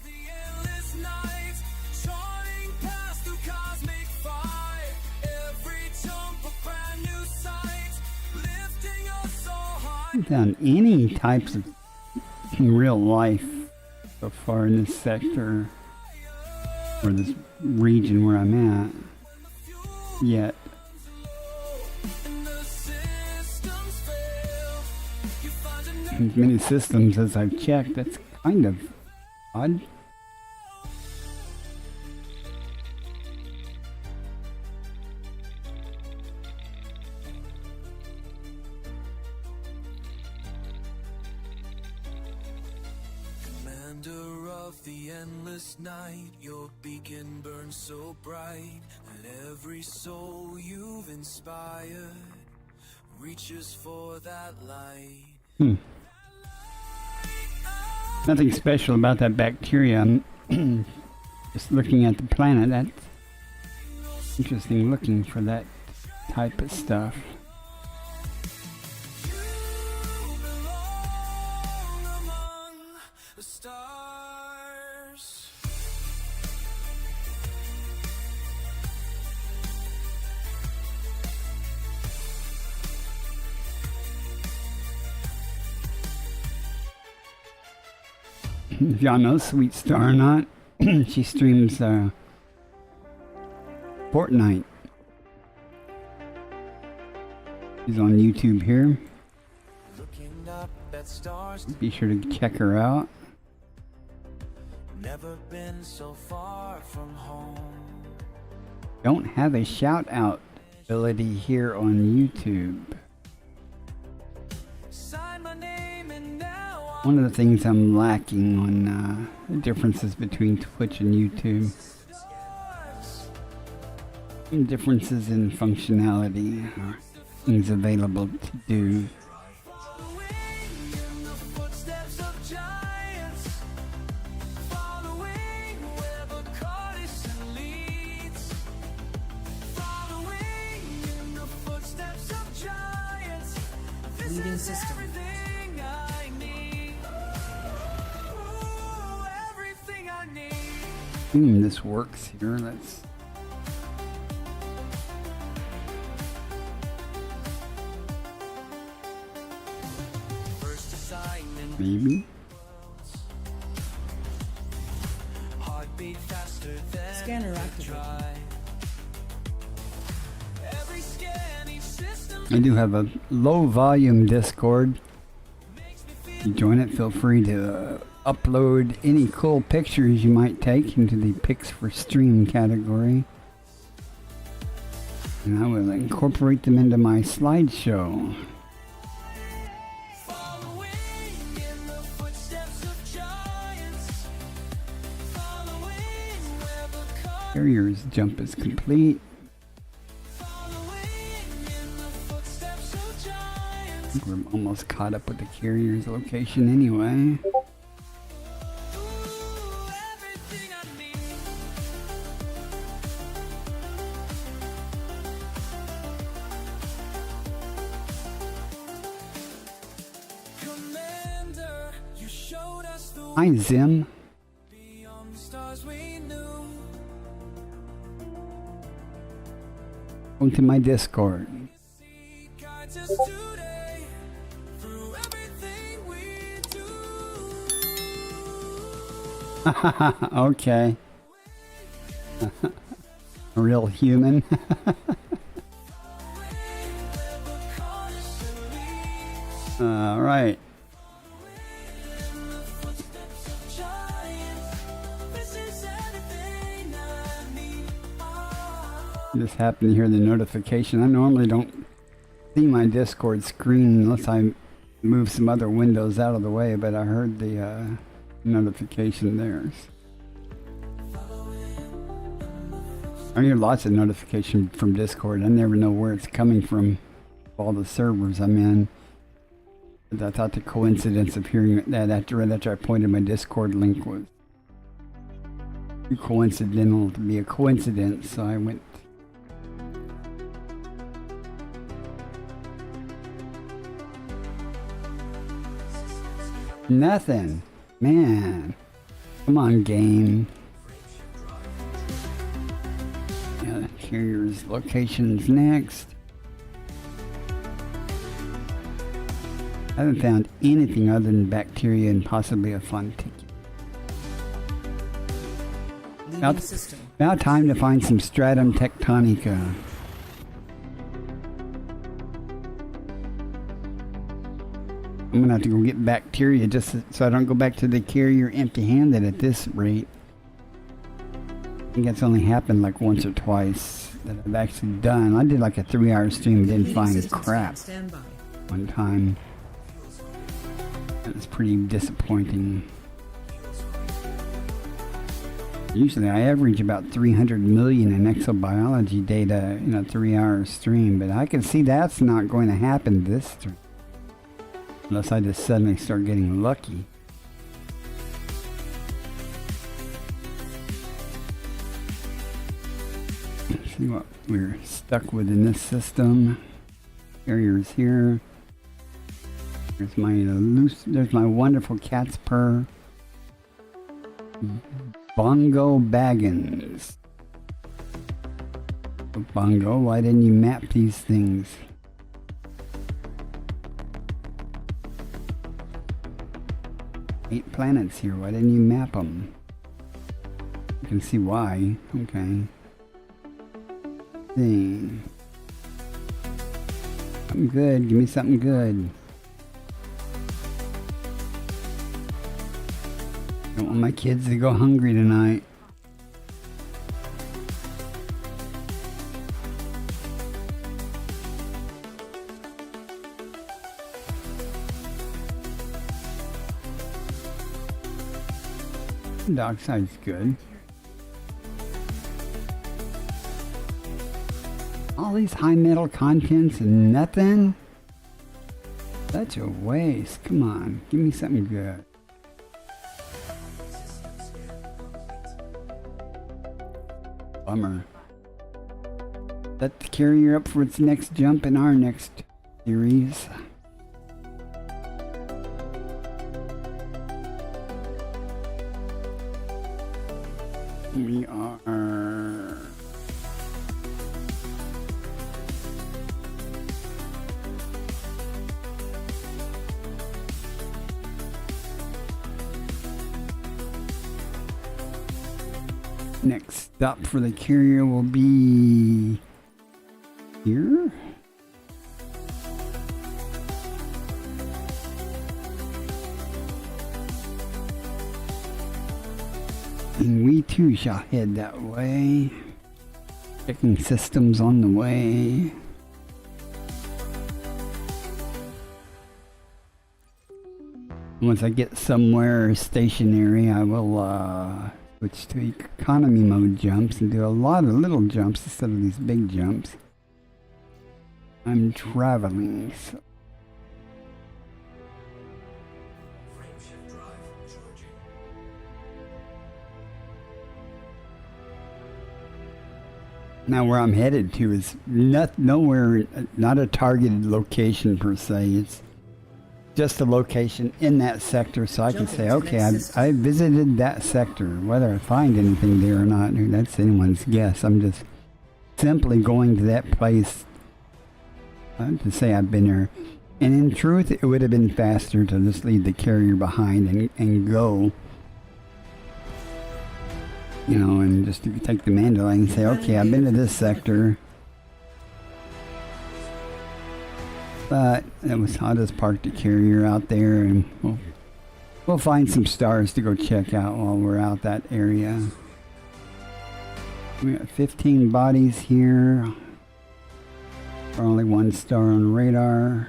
The endless night, charting past through cosmic fire. Every jump a brand new sight, lifting us so high. Done any types of real life so far in this sector or this region where I'm at yet. And the systems fail. You find a As many systems as I've checked, that's kind of odd. of the endless night, your beacon burns so bright that every soul you've inspired reaches for that light. Nothing special about that bacteria. I'm just looking at the planet. That's interesting looking for that type of stuff. You belong among the stars. If y'all know Sweet Star or not, she streams Fortnite. She's on YouTube here. Looking up at stars, Be sure to check her out. never been so far from home. Don't have a shout out ability here on YouTube. Sign my name and now One of the things I'm lacking on the differences between Twitch and YouTube. Differences in functionality, things available to do. following in the footsteps of giants, following where the Cardisan leads, following in the footsteps of giants. This Leading is system. everything I need. Ooh, everything I need. This works here. Let's. First assignment, Maybe. heartbeat faster than Scanner the activated. drive. Every scan, each system I do have a low volume Discord. makes me If feel you join it, feel free to upload any cool pictures you might take into the Pics for Stream category. And I will incorporate them into my slideshow. following in the footsteps of giants, following where the Carrier's jump is complete. following in the footsteps of giants. I think we're almost caught up with the carrier's location anyway. Ooh, everything I need. Commander, you showed us the way Hi, Zim. beyond the stars we knew. Go to my Discord. See, guides us today through everything we do. Okay. A real human. All right. Just happened to hear the notification. I normally don't see my Discord screen unless I move some other windows out of the way, but I heard the notification there. I hear lots of notification from Discord. I never know where it's coming from, all the servers I'm in. But I thought the coincidence of hearing that after I pointed my Discord link was too coincidental to be a coincidence, so I went. Nothing. Man. Come on, game. Yeah, carrier's location's next. I haven't found anything other than bacteria and possibly a fonticula. Leading Now, system. now time to find some stratum tectonica. I'm gonna have to go get bacteria just so I don't go back to the carrier empty-handed at this rate. I think that's only happened like once or twice that I've actually done. I did like a 3-hour stream and didn't Leading find system crap Stand by. one time. That was pretty disappointing. Usually I average about 300 million in exobiology data in a 3-hour stream, but I can see that's not going to happen this stream. Unless I just suddenly start getting lucky. Let's see what we're stuck with in this system. Carriers here. There's my wonderful cat's purr. Bongo Baggins. Bongo, why didn't you map these things? Eight planets here, why didn't you map them? You can see why. Okay. Thing. Something good, give me something good. Don't want my kids to go hungry tonight. Dark side's good. All these high metal contents and nothing? Such a waste. Come on, give me something good. Bummer. Set the carrier up for its next jump in our next series. We are... Next stop for the carrier will be here. And we too shall head that way. Checking systems on the way. Once I get somewhere stationary, I will switch to economy mode jumps and do a lot of little jumps instead of these big jumps. I'm traveling, so. Frameshift drive charging. Now where I'm headed to is nowhere, not a targeted location per se. It's just a location in that sector, so I can say, okay, I visited that sector. Whether I find anything there or not, that's anyone's guess. I'm just simply going to that place to say I've been there. And in truth, it would have been faster to just leave the carrier behind and go. You know, and just to take the Mandalay and say, okay, I've been to this sector. But I'll just park the carrier out there and we'll find some stars to go check out while we're out that area. We got 15 bodies here. Only 1 star on radar.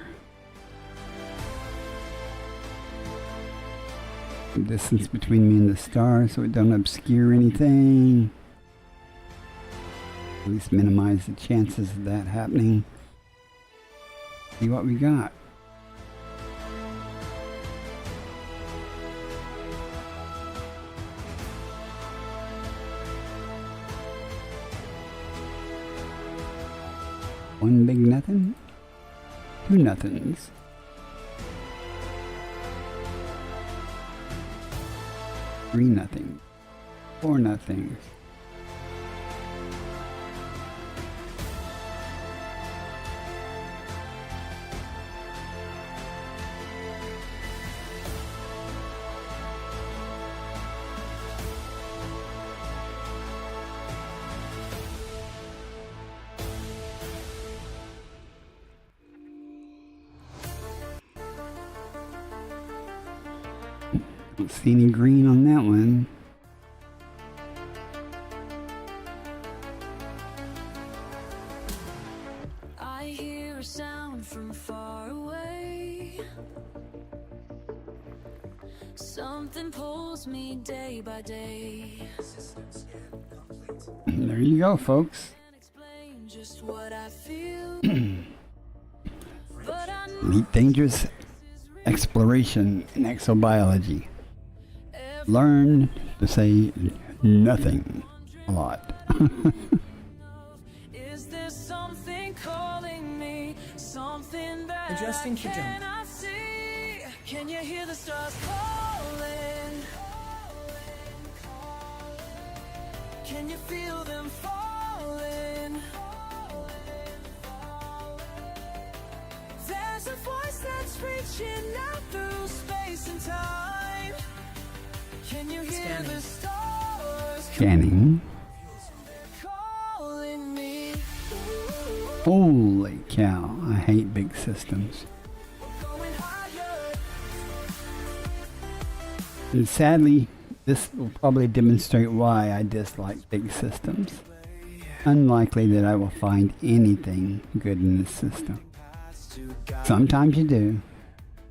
The distance between me and the star so it don't obscure anything. At least minimize the chances of that happening. See what we got. One big nothing, 2 nothings. Three nothing, 4 nothings. Don't see any green on that one. I hear a sound from far away. Something pulls me day by day. There you go, folks. Can't explain just what I feel. But I know Meet dangerous exploration in exobiology. Learn to say nothing a lot. is there something calling me? Something that Adjusting I to jump. cannot see. Can you hear the stars calling? Can you feel them falling? There's a voice that's reaching out through space and time. Can you hear Scanning. the stars Scanning. calling me? Holy cow, I hate big systems. Going higher. And sadly, this will probably demonstrate why I dislike big systems. Unlikely that I will find anything good in this system. Sometimes you do.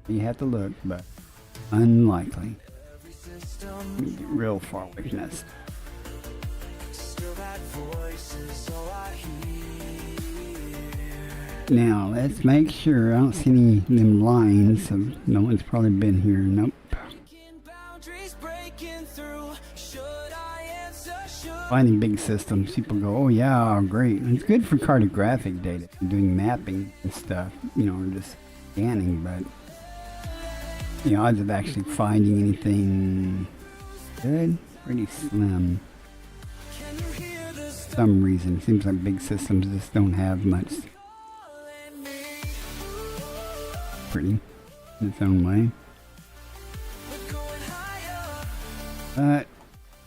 You have to look, but unlikely. Real far away from that stuff. Still that voice is all I hear. Now, let's make sure I don't see any of them lines, so no one's probably been here. Nope. Boundaries breaking through. Should I answer? Should Finding big systems, people go, oh yeah, great. It's good for cartographic data, doing mapping and stuff, or just scanning, but the odds of actually finding anything good, pretty slim. can you hear the For some reason, it seems like big systems just don't have much calling me? pretty in its own way. We're going higher. But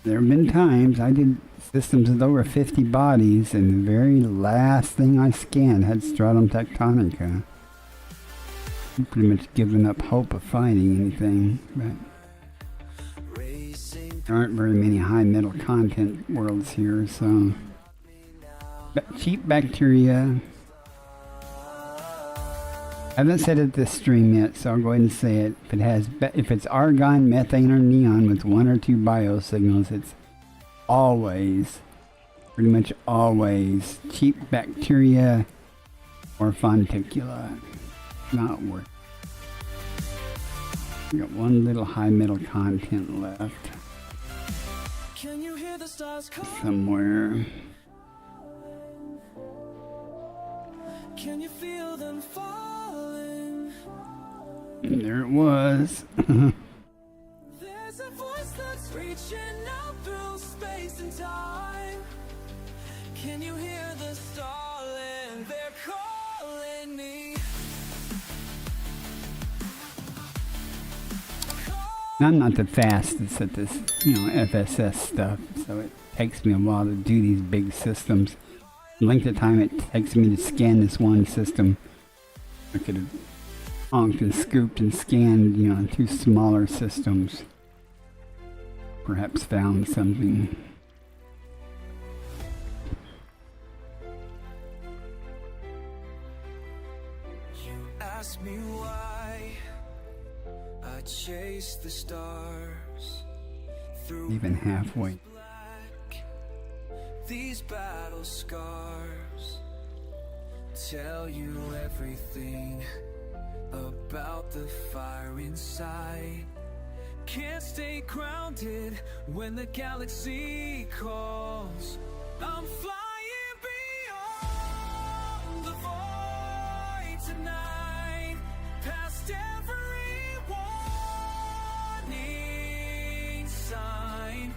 there have been times I did systems with over 50 bodies, and the very last thing I scanned had Stratum Tectonica. I've pretty much given up hope of finding anything, but Racing there aren't very many high metal content worlds here, so. But cheap bacteria. I haven't said it this stream yet, so I'll go ahead and say it. If it's argon, methane, or neon with 1 or 2 biosignals, it's always, pretty much always, cheap bacteria or fonticula. Not worth it. We got one little high metal content left Can you hear the stars calling? somewhere. Can you feel them falling? And there it was. There's a voice that's reaching out through space and time. Can you hear the stalling? They're calling me. I'm not the fastest at this, FSS stuff, so it takes me a while to do these big systems. The length of time it takes me to scan this one system, I could have honked and scooped and scanned, 2 smaller systems. Perhaps found something. You ask me why I chase the stars through Even halfway. black. These battle scars tell you everything about the fire inside. Can't stay grounded when the galaxy calls. I'm flying beyond the void tonight, past every warning sign,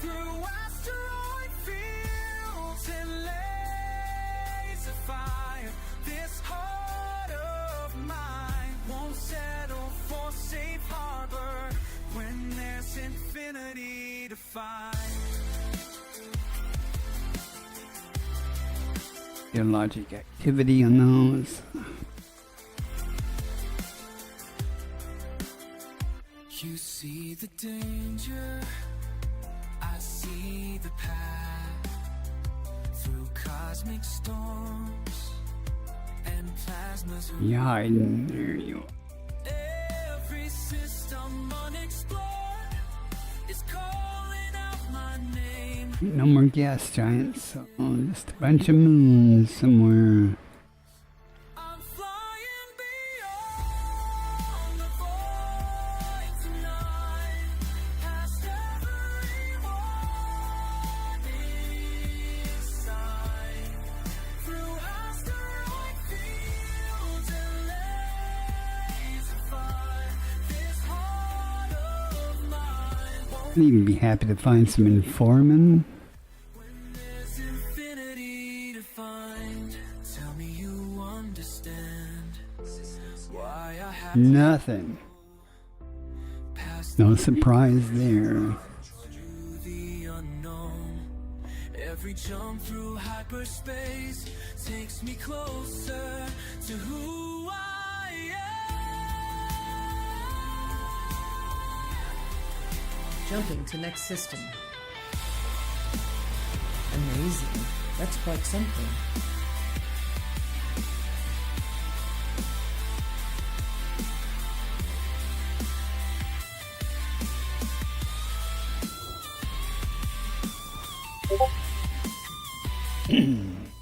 through asteroid fields and laser fire. This heart of mine won't settle for safe harbor when there's infinity to find. Geologic activity on those. You see the danger, I see the path, through cosmic storms and plasmas. You hiding. There you are. Every system unexplored is calling out my name. No more gas giants, so just a bunch of moons somewhere. I'm flying beyond the void tonight, past every warning sign, through asteroid fields and laser fire. This heart of mine won't I'd even be happy to find some Informan. There's infinity to find. Tell me you understand why I have Nothing. passed No surprise there. through the unknown. Every jump through hyperspace takes me closer to who I am. Jumping to next system. Amazing. That's quite something.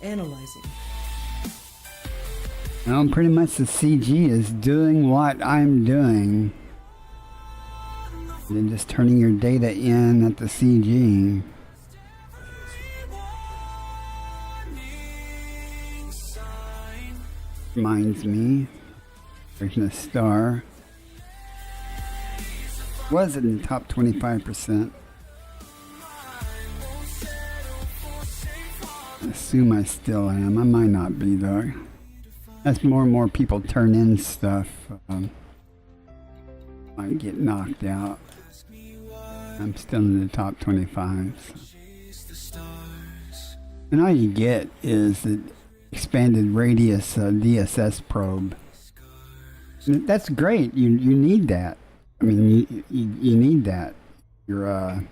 Analyzing. Well, pretty much the CG is doing what I'm doing. Then just turning your data in at the CG. Warning sign. Reminds me. There's a star. Was in the top 25%. I assume I still am. I might not be though. As more and more people turn in stuff, I get knocked out. I'm still in the top 25. So. Chase the stars. And all you get is the expanded radius DSS probe. And that's great. You need that. I mean, you need that. You're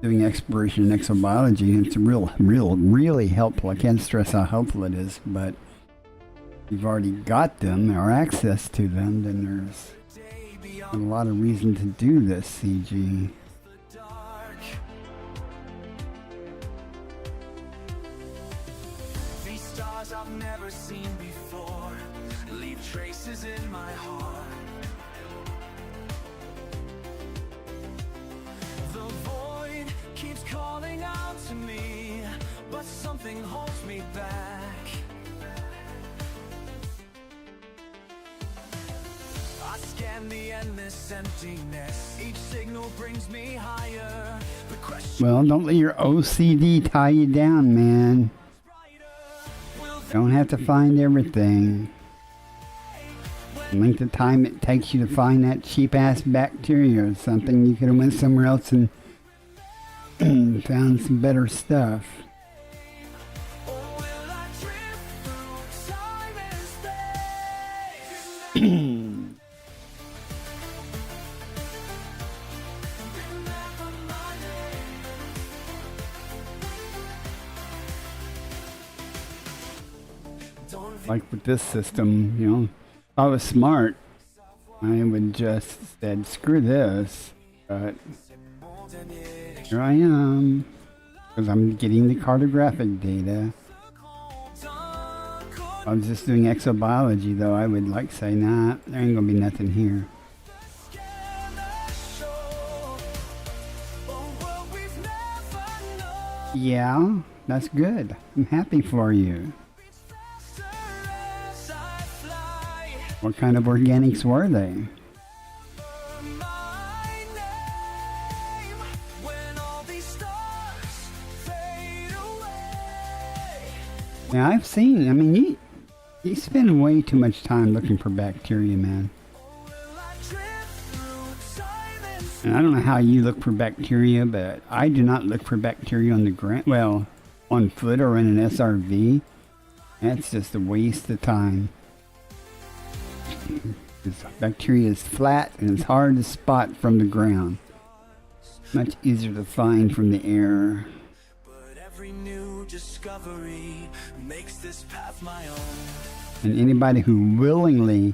doing exploration and exobiology, and it's really helpful. I can't stress how helpful it is, but if you've already got them or access to them, then there's a lot of reason to do this CG. Dark. These stars I've never seen before leave traces in my heart. The void keeps calling out to me, but something holds me back. I scan the endless emptiness. Each signal brings me higher. The question Well, don't let your OCD tie you down, man. will Don't have to find everything. Length of time it takes you to find that cheap-ass bacteria or something, you could have went somewhere else and found some better stuff. or will I drift through time and space? Remember my name. Don't Like with this system, you know, if I was smart, I would just said, screw this. But here I am, because I'm getting the cartographic data. If I was just doing exobiology, though, I would like say, nah, there ain't gonna be nothing here. Yeah, that's good. I'm happy for you. What kind of organics were they? Now I've seen, I mean, you spend way too much time looking for bacteria, man. And I don't know how you look for bacteria, but I do not look for bacteria on the ground. Well, on foot or in an SRV. That's just a waste of time. Because bacteria is flat and it's hard to spot from the ground. Much easier to find from the air. But every new discovery makes this path my own. And anybody who willingly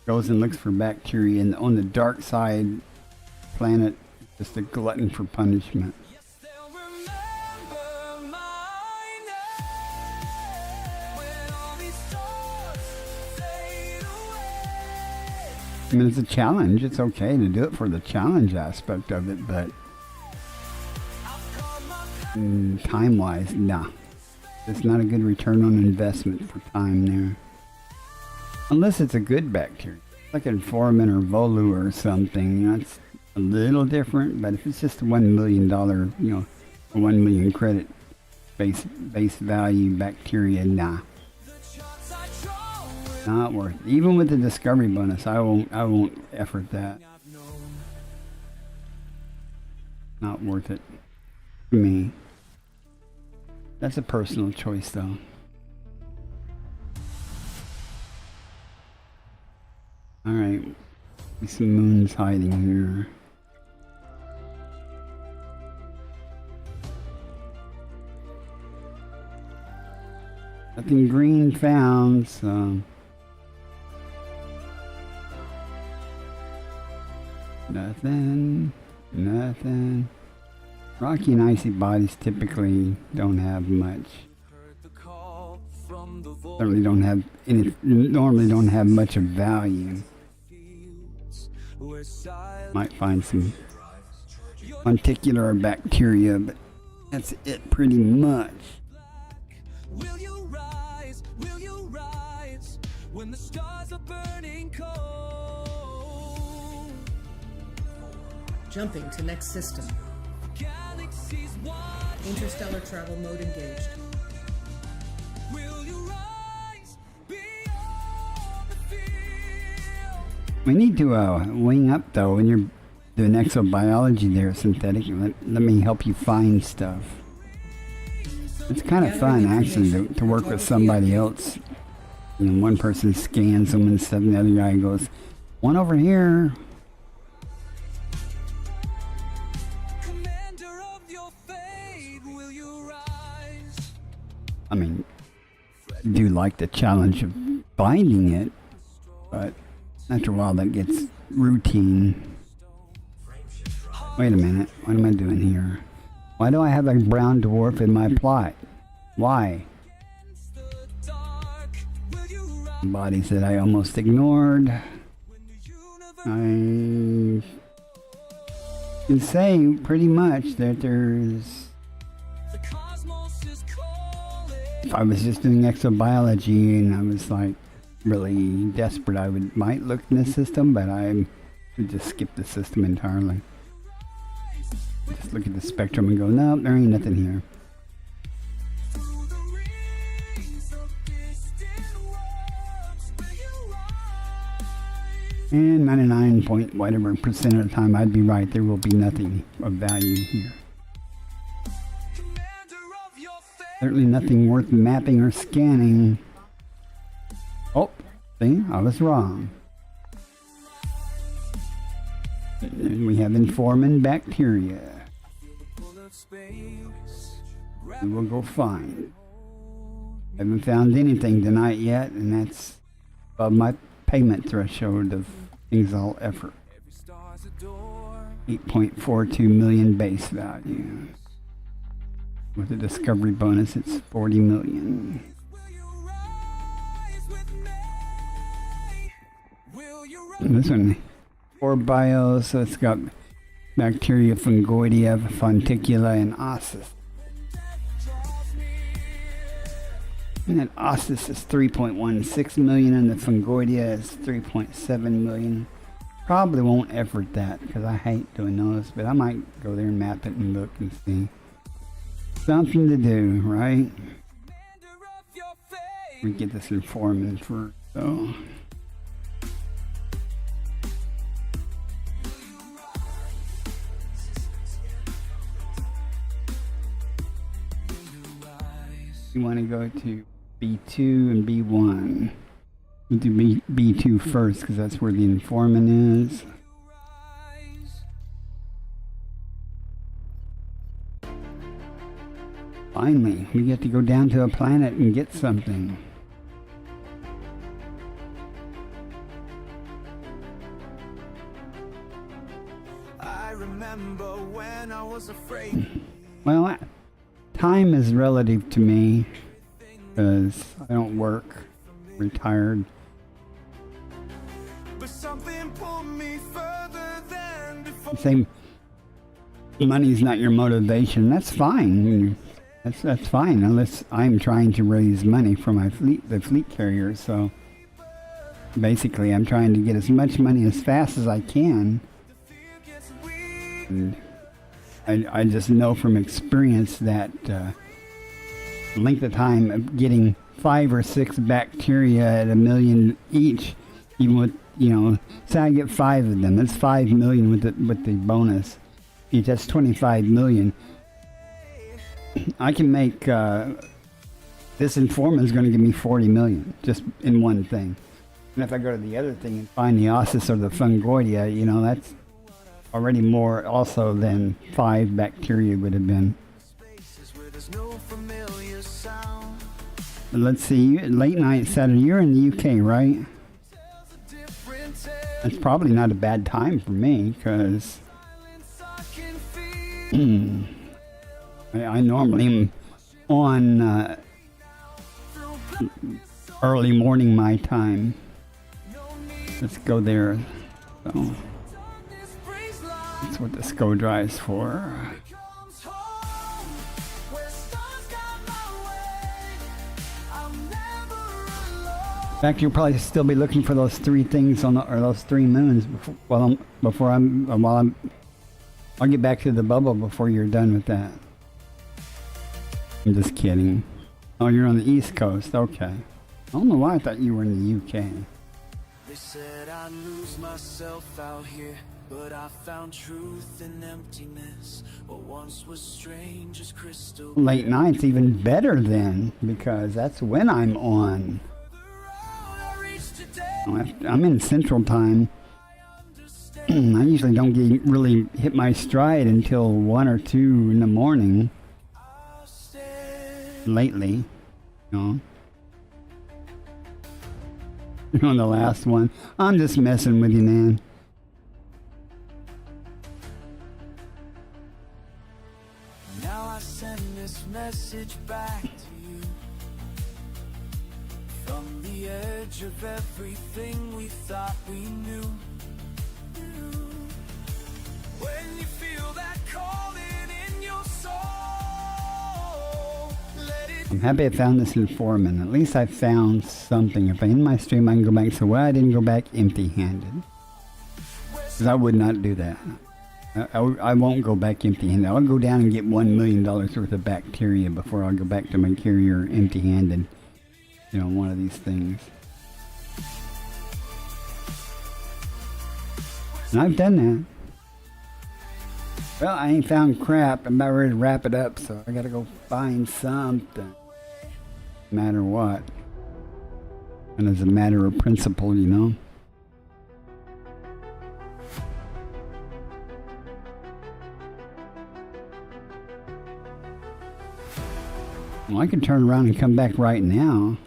Goes and looks for bacteria, and on the dark side planet, just a glutton for punishment. They'll remember my name when all these stars fade away. I mean, it's a challenge. It's okay to do it for the challenge aspect of it, but time-wise, nah. It's not a good return on investment for time there. Unless it's a good bacteria. Like Informin or Volu or something, you know, it's a little different, but if it's just a $1 million, you know, a 1 million credit base value bacteria, nah. Not worth it. Even with the discovery bonus, I won't effort that. Not worth it for me. That's a personal choice though. Alright. Some moons hiding here. Nothing green found, so nothing. Rocky and icy bodies typically don't have much. Certainly don't have any. Normally don't have much of value. Might find some lenticular bacteria, but that's it pretty much. Will you rise? Will you rise when the stars are burning cold? Jumping to next system. Galaxies watch. Interstellar travel mode engaged. Will you rise beyond the field? We need to wing up though when you're doing exobiology there, synthetic. Let me help you find stuff. It's kind of fun actually to work with somebody else. You know, one person scans them and stuff, and the other guy goes, "One over here." Commander of your fate, will you rise? I mean, I do like the challenge of finding it, but after a while that gets routine. Wait a minute, what am I doing here? Why do I have a brown dwarf in my plot? Why? Bodies that I almost ignored. I can say pretty much that there's... If I was just doing exobiology and I was like really desperate, I might look in the system, but I would just skip the system entirely. Just look at the spectrum and go, no, there ain't nothing here. And 99 point whatever percent of the time I'd be right. There will be nothing of value here. Certainly nothing worth mapping or scanning. Oh, see, I was wrong. And we have Informin bacteria. We will go find. Haven't found anything tonight yet, and that's above my payment threshold of things all effort. 8.42 million base value. With a discovery bonus, it's 40 million. And this one, 4 bios, so it's got bacteria, fungoidea, fonticula, and ossis. And then ossis is 3.16 million, and the fungoidea is 3.7 million. Probably won't effort that because I hate doing those, but I might go there and map it and look and see. Something to do, right? We get this Informin first, so. You want to go to B2 and B1. We'll do B2 first because that's where the Informin is. Finally, we get to go down to a planet and get something. remember when I was afraid. Well, time is relative to me because I don't work, retired. But something pulled me further than before. Say money's not your motivation. That's fine. That's fine unless I'm trying to raise money for my the fleet carrier. So basically, I'm trying to get as much money as fast as I can. And I just know from experience that length of time of getting 5 or 6 bacteria at $1 million each, even with, say I get 5 of them, that's 5 million with the bonus. If that's 25 million. I can make this Informa is going to give me 40 million just in one thing. And if I go to the other thing and find the Osis or the Fungoidia, that's already more also than 5 bacteria would have been. But let's see, late night Saturday, you're in the UK, right? That's probably not a bad time for me, because I normally am on early morning my time. Let's go there. So that's what the SCO drive's for. In fact, you'll probably still be looking for those 3 things or those 3 moons I'll get back to the bubble before you're done with that. I'm just kidding. Oh, you're on the East Coast. Okay. I don't know why I thought you were in the UK. They said I'd lose myself out here, but I found truth in emptiness. What once was strange as crystal. Late night's even better then, because that's when I'm on. I'm in Central Time. I usually don't really hit my stride until 1 or 2 in the morning. Lately, on the last one. I'm just messing with you, man. Now I send this message back to you. From the edge of everything we thought we knew. When you feel that calling in your soul, let it. I'm happy I found this Informant. At least I found something. If I end my stream, I can go back and say, well, I didn't go back empty-handed. Because I would not do that. I won't go back empty-handed. I'll go down and get $1 million worth of bacteria before I'll go back to my carrier empty-handed. One of these things. And I've done that. Well, I ain't found crap. I'm about ready to wrap it up, so I gotta go find something. No matter what. And as a matter of principle, Well, I can turn around and come back right now.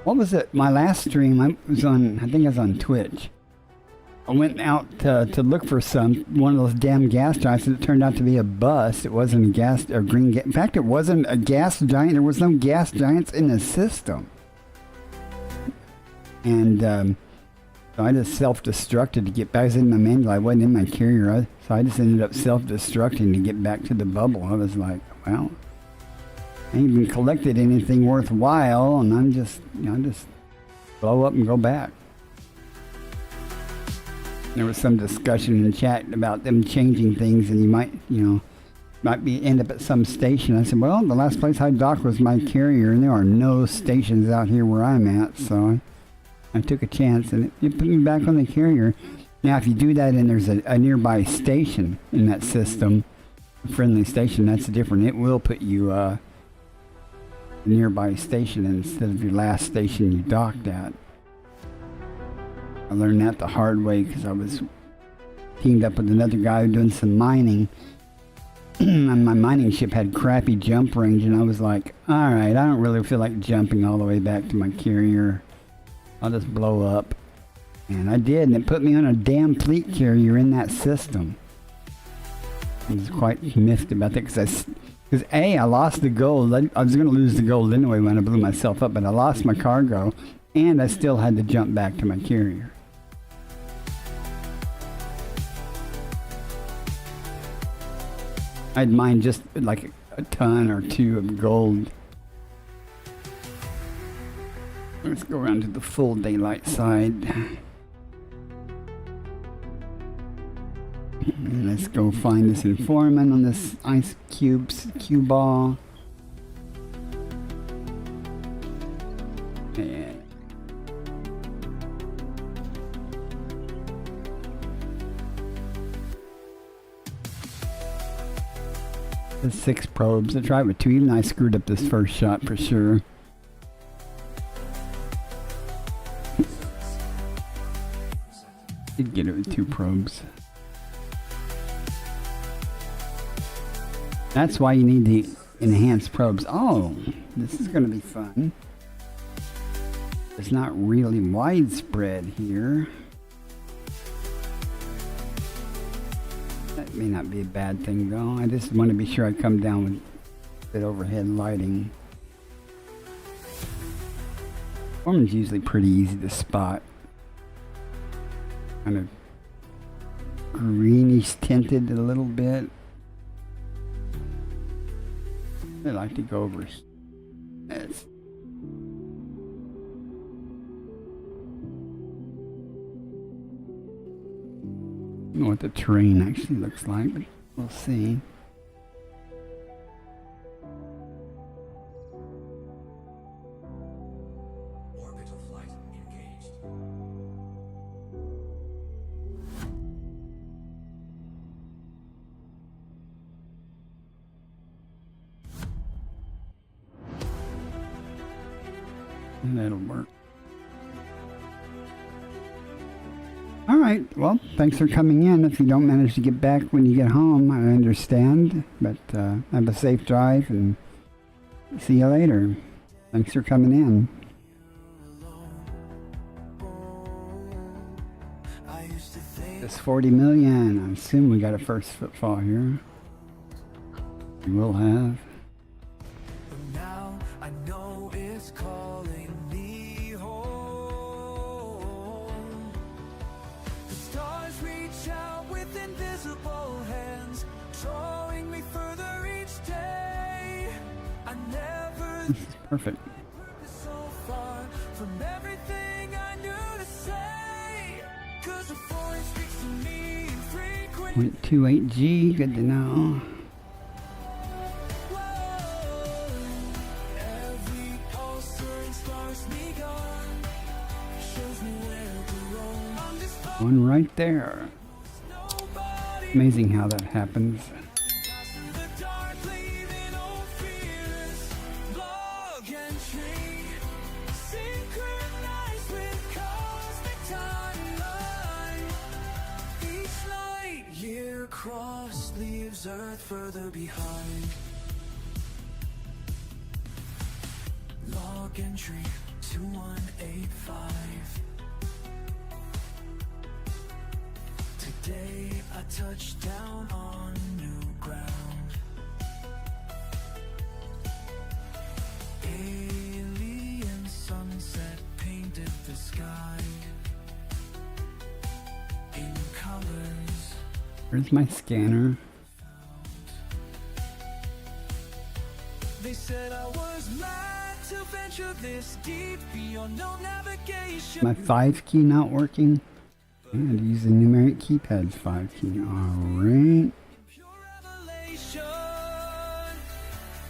What was it? My last stream, I think I was on Twitch. I went out to look for one of those damn gas giants, and it turned out to be a bus. It wasn't a green gas. In fact, it wasn't a gas giant. There was no gas giants in the system. And so I just self-destructed to get back. I was in my manual. I wasn't in my carrier. So I just ended up self-destructing to get back to the bubble. I was like, well, I ain't even collected anything worthwhile, and I'm just, just blow up and go back. There was some discussion in the chat about them changing things, and you might end up at some station. I said, well, the last place I docked was my carrier, and there are no stations out here where I'm at, so I took a chance, and it put me back on the carrier. Now, if you do that and there's a nearby station in that system, a friendly station, that's different. It will put you a nearby station instead of your last station you docked at. I learned that the hard way because I was teamed up with another guy doing some mining. And my mining ship had crappy jump range, and I was like, alright, I don't really feel like jumping all the way back to my carrier. I'll just blow up. And I did, and it put me on a damn fleet carrier in that system. I was quite miffed about that because I lost the gold. I was going to lose the gold anyway when I blew myself up, but I lost my cargo, and I still had to jump back to my carrier. I'd mine just like a ton or two of gold. Let's go around to the full daylight side. And let's go find this informant on this ice cue ball. And the 6 probes. I tried with 2. Even I screwed up this first shot for sure. Did get it with 2 probes. That's why you need the enhanced probes. Oh, this is going to be fun. It's not really widespread here. That may not be a bad thing though. I just want to be sure I come down with that overhead lighting. Foreman's usually pretty easy to spot. Kind of greenish tinted a little bit. I like to go over this. I don't know what the terrain actually looks like, but we'll see. Orbital flight engaged. That'll work. Alright, well, thanks for coming in. If you don't manage to get back when you get home, I understand. But have a safe drive and see you later. Thanks for coming in. This 40 million. I assume we got a first footfall here. We will have. Now I know it's calling me home. The stars reach out with invisible hands, drawing me further each day. I never This is perfect. so far from everything I knew to say. 'Cause the voice speaks to me in frequent 0.28G, good to know. every pulse turns stars me gone, shows me where to roam. I'm just One right there. nobody Amazing how that happens. through the dark, leaving old fears. Log entry, synchronized with cosmic timeline. Each light year cross leaves Earth further behind. Log entry 2185. Today I touched down on new ground. Alien sunset painted the sky in colors. Where's my scanner? They said I was mad to venture this deep beyond no navigation. My 5 key not working? I had to use the numeric keypad's 5 key. Alright. Pure revelation.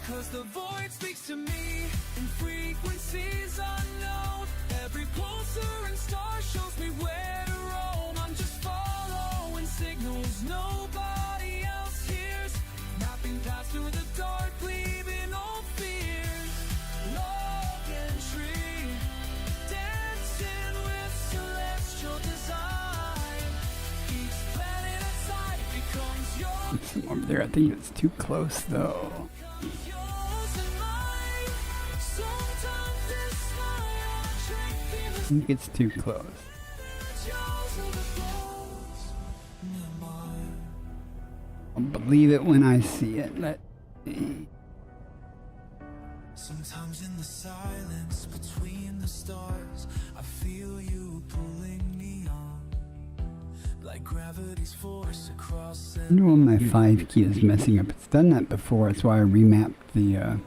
'Cause the void speaks to me in frequencies unknown. Every pulsar and star shows me where to roam. I'm just following signals nobody else hears. Mapping paths through the dark, leaving old fears. Log entry, dancing with celestial design. Each planet inside becomes yours. Some over there. I think it's too close though. Yours and mine. Sometimes it's my strength in I think it's too close. the jaws of the close. Mine. believe it when I see it. Let's see. Sometimes in the silence between the stars, I feel you pulling me on, like gravity's force across I wonder why my 5 key is messing up. It's done that before. That's why I remapped the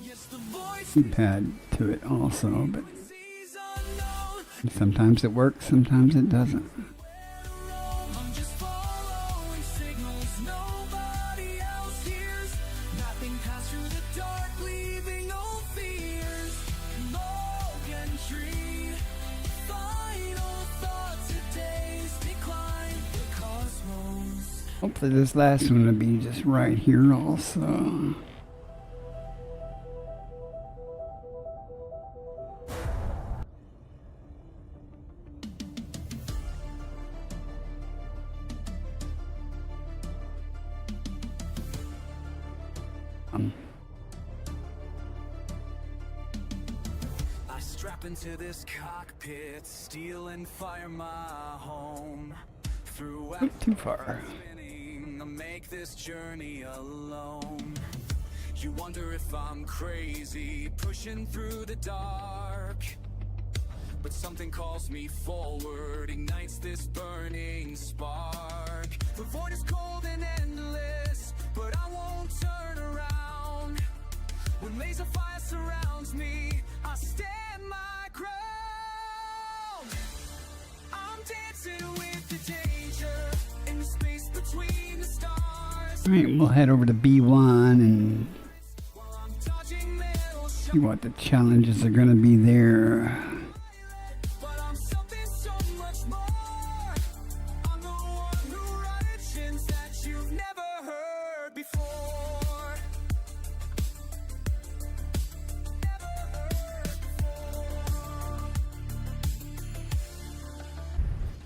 yes, the voice keypad to it also. But sees unknown. sometimes it works, sometimes it doesn't. I'm just following signals nobody else hears. Nothing passed through the dark, leaving no fears. Log entry, final thought, today's decline. The cosmos. Hopefully this last one will be just right here also. I strap into this cockpit, steal and fire my home. Throughout Not too far. spinning, I make this journey alone. You wonder if I'm crazy, pushing through the dark. But something calls me forward, ignites this burning spark. The void is cold and endless, but I won't turn around. When laser fire surrounds me, I stand my ground. I'm dancing with the danger in the space between the stars. Alright, we'll head over to B1 and While I'm dodging metal see what the challenges are going to be there. but I'm something so much more. I'm the one who writes chants that you've never heard before. Never heard before.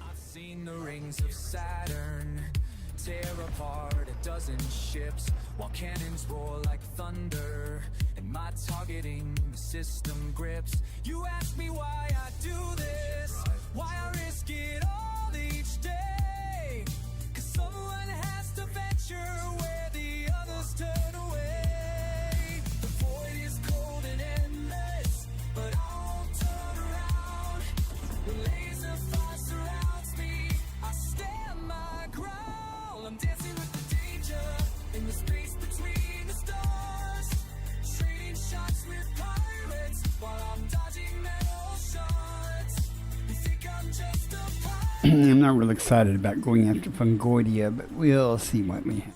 I've seen the rings of Saturn tear apart a dozen ships, while cannons roar like thunder and my targeting system grips. You ask me why I do this, why I risk it all each day. 'Cause someone has to venture where the others turn away. The void is cold and endless, but I won't turn around. When laser fire surrounds me, I stand my ground. I'm dancing with the danger in the space between the stars, trading shots with pirates while I'm dodging metal shots. You think I'm just a pirate? I'm not real excited about going after Fungoidia, but we'll see what we have.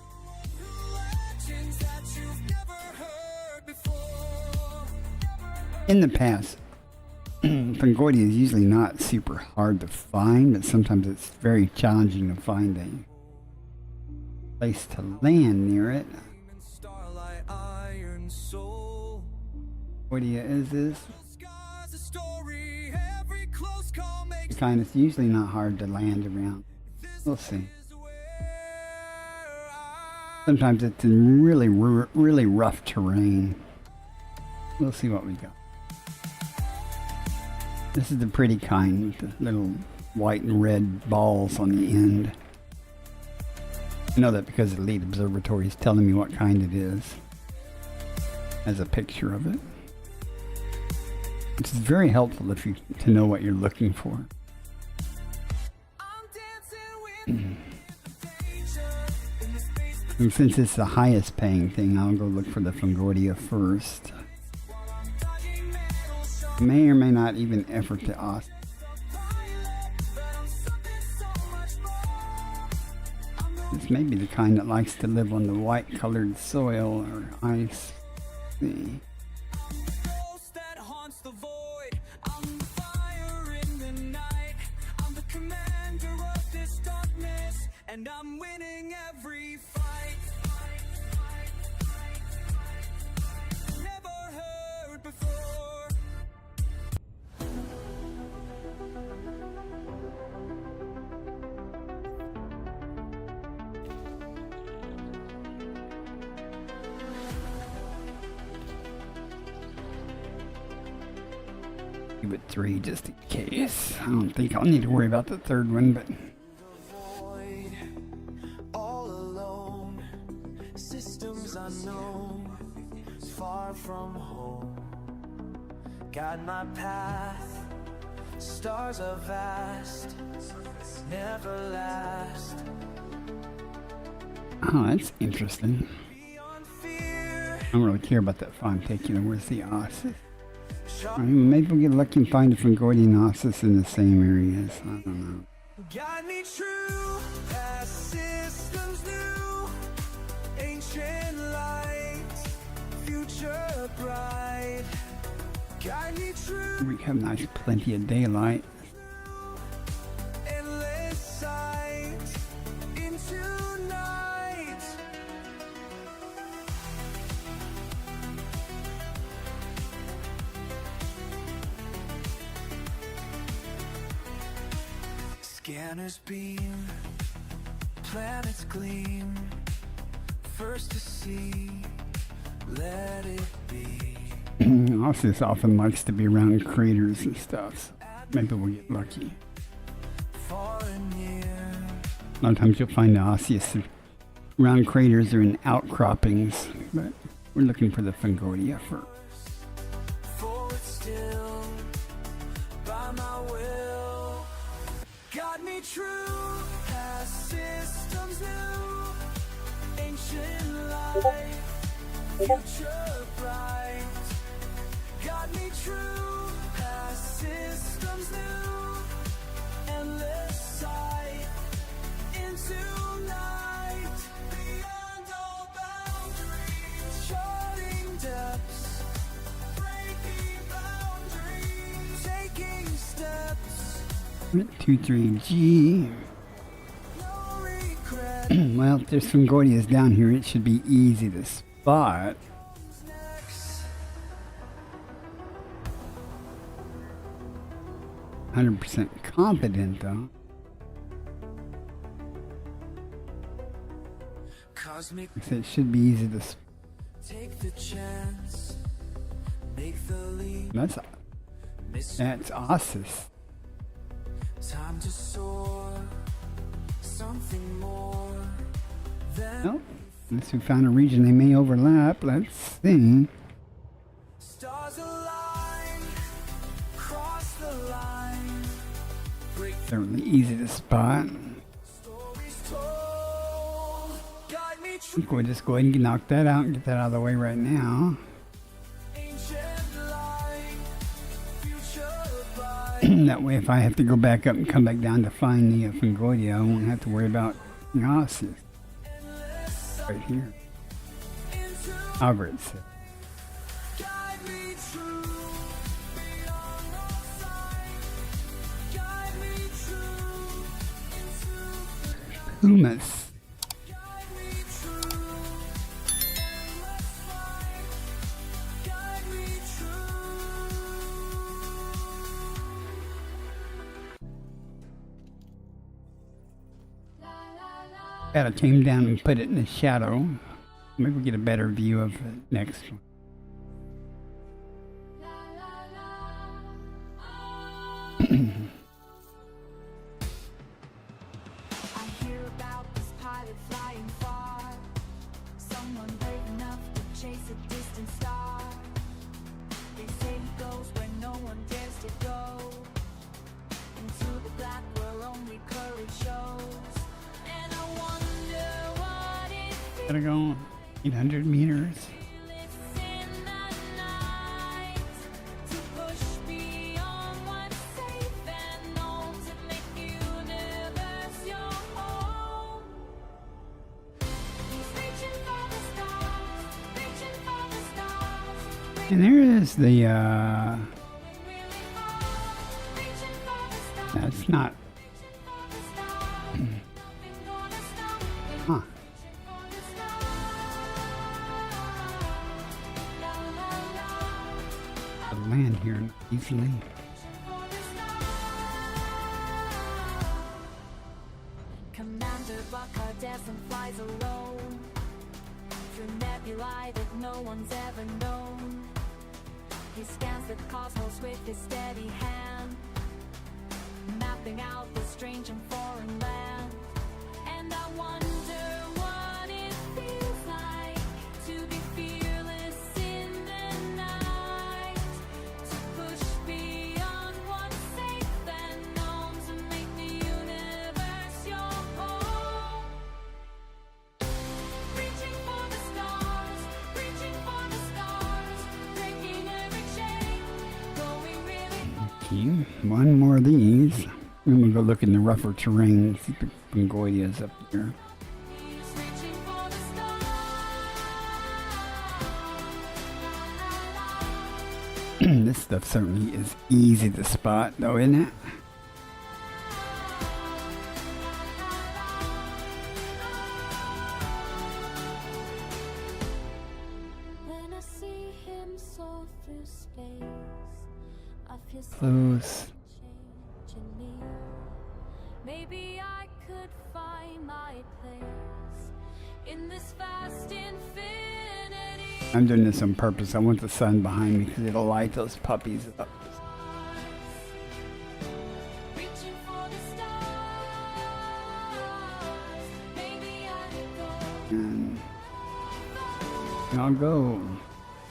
Legends that you've never heard before. In the past, Fungoidia is usually not super hard to find, but sometimes it's very challenging to find a place to land near it. Starlight, iron soul. Fungoidia is this Sky's a story. Every close call makes kind. It's usually not hard to land around. We'll see. where Sometimes it's in really rough terrain. We'll see what we got. This is the pretty kind with the little white and red balls on the end. I know that because the Elite Observatory is telling me what kind it is. As a picture of it. Which is very helpful if you to know what you're looking for. I'm dancing with the danger in the space And since it's the highest paying thing, I'll go look for the Fungoidia first. while I'm dodging metal shots. May or may not even effort to ask. This may be the kind that likes to live on the white colored soil or ice. See. Ghost that haunts the void. I'm the fire in the night. I'm the commander of this darkness, and I'm winning every fight. Never heard before. Give it 3 just in case. I don't think I'll need to worry about the third one, but Void, all alone. from home. Guide my path, stars are vast, never last. Oh, that's interesting. Beyond fear, I don't really care about that Fontaine. Where's the Ossus? I mean, maybe we'll get lucky and find a Fingordian Ossus in the same areas. I don't know. guide me true, past systems new, ancient light, future bright. Guide me true, We have nice plenty of daylight. endless sight, into night. Scanners beam, planets gleam, first to see, let it be. Ossus often likes to be around craters and stuff. So maybe we'll get lucky. Far and near, A lot of times you'll find the Osseous around craters or in outcroppings, but we're looking for the Fingordia first. forward still, by my will. Guide me true, past systems new, ancient life, future bright. Guide me true, past systems new, endless sight, into night, beyond all boundaries, charting depths, breaking boundaries, taking steps, 23G. no regret. Well, if there's Fingordias down here, it should be easy to spot. Next, 100% confident though. cosmic, I said it should be easy to spot. take the chance, make the leap, miss That's Ossus. time to soar, something more than Well, unless we found a region they may overlap. Let's see. stars align, cross the line, break They're really easy to spot. stories told, guide me I true, think we'll just go ahead and knock that out and get that out of the way right now. ancient light, future bright. That way, if I have to go back up and come back down to find the Fingordia, I won't have to worry about the Ossus right here. However it's set. Guide me true, beyond all sight. Guide me true, into the night. Pumas. Guide me true, endless light. Guide me true. Gotta tame down and put it in the shadow. Maybe we'll get a better view of the next one. I hear about this pilot flying far, someone brave enough to chase a distant star. They say he goes where no one dares to go, into the black where only courage shows. And I wonder what it feels Gotta go 800 meters. in the night, to push beyond what's safe and known, to make universe your home. He's reaching for the stars, reaching for the stars, And there is the, really far, reaching for the stars, that's not, for the stars. Nothing gonna stop him, huh. for the stars. La la la. The land here easily. Commander Buckard doesn't flies alone through nebulae that no one's ever known. He scans the cosmos with his steady hand, mapping out the strange and foreign land. And I wonder what it feels like to be fearless in the Okay, one more of these. I'm gonna go look in the rougher terrain, see if the Fungoidia's up there. Reaching for the stars. This stuff certainly is easy to spot, though, isn't it? When I see him soar through space, I feel Close. change in me. Maybe I could find my place in this vast infinity. I'm doing this on purpose. I want the sun behind me because it'll light those puppies up. Reaching for the stars. Maybe I could go. And I'll go.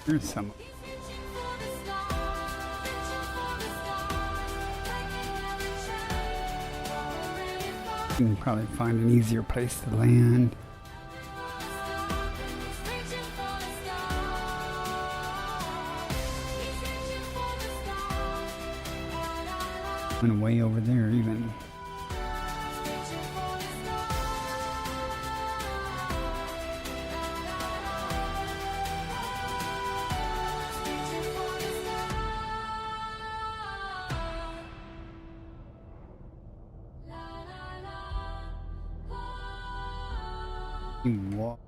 Here's some. He's reaching for the stars. Reaching for the stars. Like it never changed. Already far. You can probably find an easier place to land. He's reaching for the stars. He's reaching for the stars. And way over there, even. Reaching for the stars. Reaching for the stars. La la la. You walk.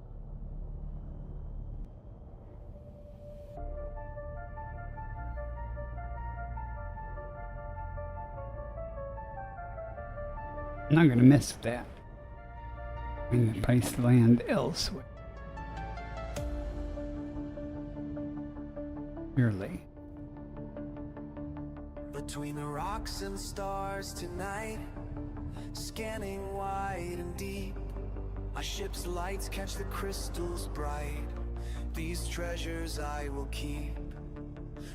I'm not gonna miss that. Find a place to land elsewhere. Surely. Between the rocks and stars tonight, scanning wide and deep. My ship's lights catch the crystals bright. These treasures I will keep.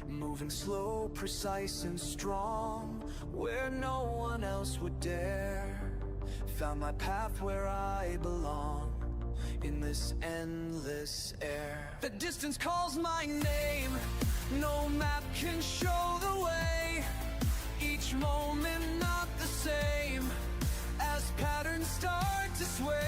Moving slow, precise and strong, where no one else would dare. Found my path where I belong, in this endless air. The distance calls my name, no map can show the way. Each moment not the same, as patterns start to sway.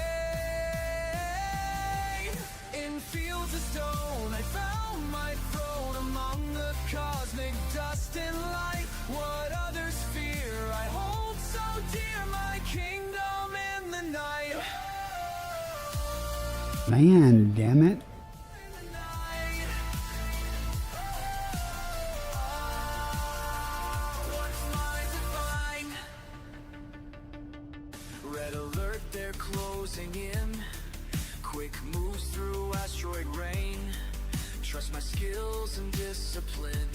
In fields of stone I found my throne, among the cosmic dust and light. What others fear I hold so dear, my kingdom in the night. Land, damn it. In the night. What's mine to find? Red alert, they're closing in. Quick moves through asteroid rain. Trust my skills and discipline.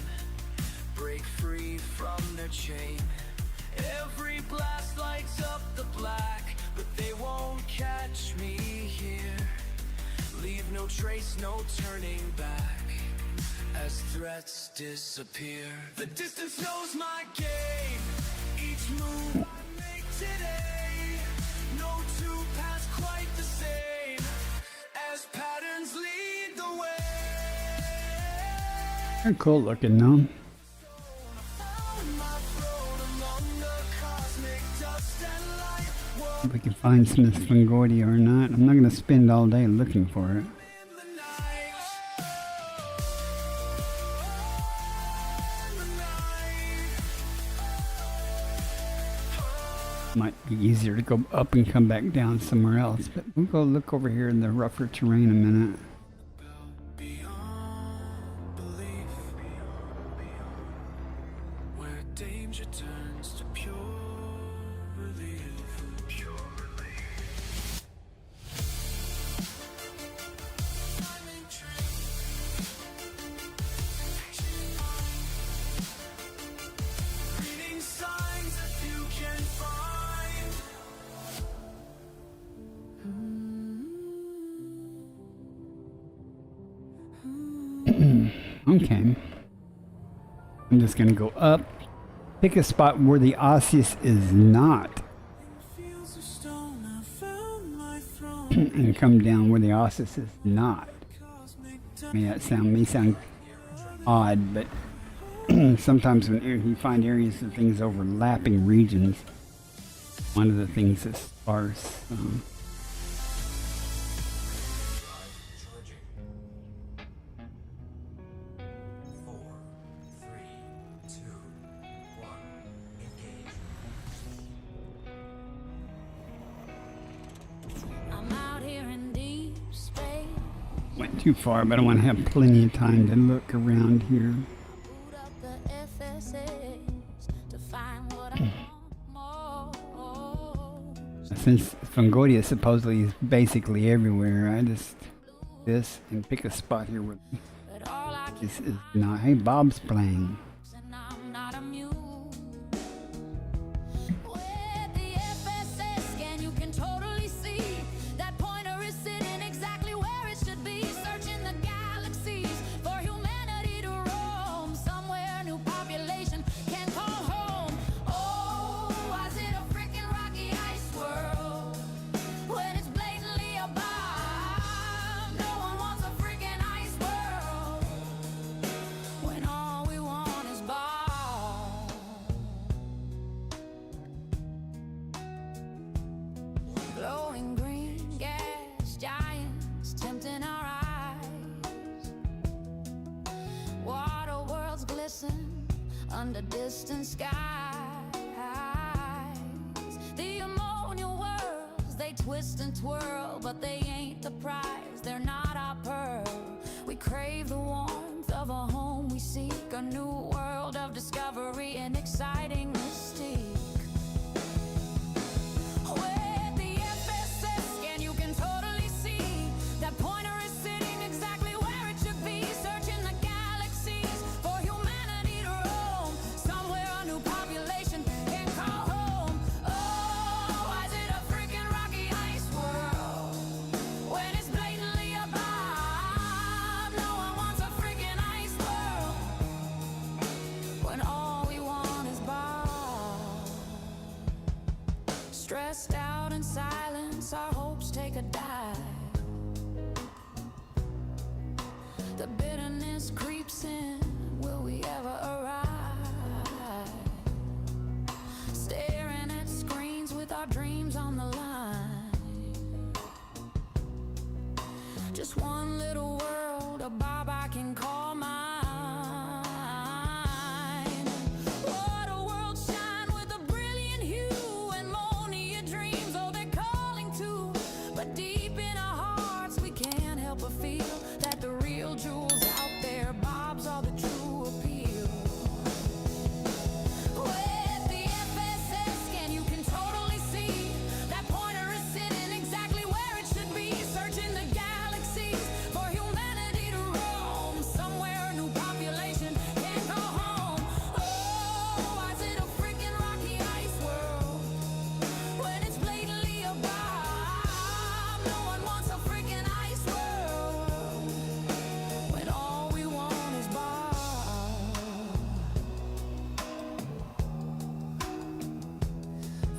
Break free from their chain. Every blast lights up the black, but they won't catch me here. Leave no trace, no turning back, as threats disappear. The distance knows my game. Each move I make today, no two paths quite the same, as patterns lead the way. They're cool looking, though. Found my throne among the cosmic dust and light. If we can find some of this Fungoidia or not. I'm not gonna spend all day looking for it. In the night. In the night. Might be easier to go up and come back down somewhere else, but we'll go look over here in the rougher terrain a minute. Beyond belief, where danger turns to pure relief. Reading signs that you can find. Okay. I'm just gonna go up, pick a spot where the osseous is not, Fields of stone, I found my throne. and come down where the osseous is not. Cosmic May sound odd, but sometimes when you find areas of things overlapping regions, one of the things is sparse. Charging. 4, 3, 2, 1. Engage. I'm out here in deep space. Went too far, but I want to have plenty of time to look around here. Boot up the FSAs to find what I want most. Since Fungoidia supposedly is basically everywhere, I just this and pick a spot here where But all I can this is not. Hey, Bob's playing. and I'm not immune. With the FSS scan, you can totally see that pointer is sitting exactly where it should be. Searching the galaxies for humanity to roam. Somewhere new population can call home. Oh, is it a freaking rocky ice world? When it's blatantly a bomb, no one wants a freaking ice world. When all we want is bomb. Glowing green gas giants tempting our eyes. Water worlds glisten under distant skies. The ammonia worlds, they twist and twirl, but they ain't the prize, they're not our pearl. We crave the warmth of a home we seek, a new world of discovery and exciting mystique. With the FSS scan, you can totally see that pointer is sitting exactly where it should be. Searching the galaxies for humanity to roam. Somewhere a new population can call home. Oh, is it a freaking rocky ice world? When it's blatantly a bomb, no one wants a freaking ice world. When all we want is bomb. Stressed out in silence, our hopes take a dive. The bitterness creeps in, will we ever arrive? Staring at screens with our dreams on the line. Just one little world, a Bob I can call mine. Water worlds shine with a brilliant hue, and ammonia dreams, oh, they're calling too. But deep in our hearts, we can't help but feel that the real jewels out there, Bob's are the true appeal. With the FSS scan, you can totally see that pointer is sitting exactly where it should be. Searching the galaxies for humanity to roam. Somewhere a new population can go home. Oh, is it a freaking rocky ice world? When it's blatantly a bomb, no one wants a freaking ice world. When all we want is bomb.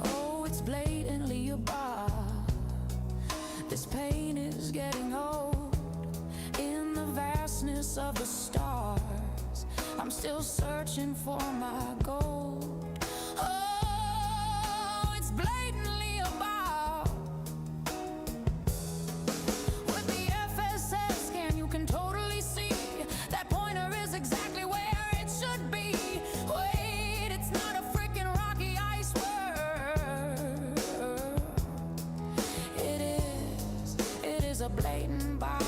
Oh, it's blatantly a bomb. This pain is getting old. In the vastness of the stars, I'm still searching for my gold. Oh, it's blatantly a bomb. With the FSS scan, you can totally see that pointer is exactly where it should be. Wait, it's not a freaking rocky ice world. It is a blatant bomb.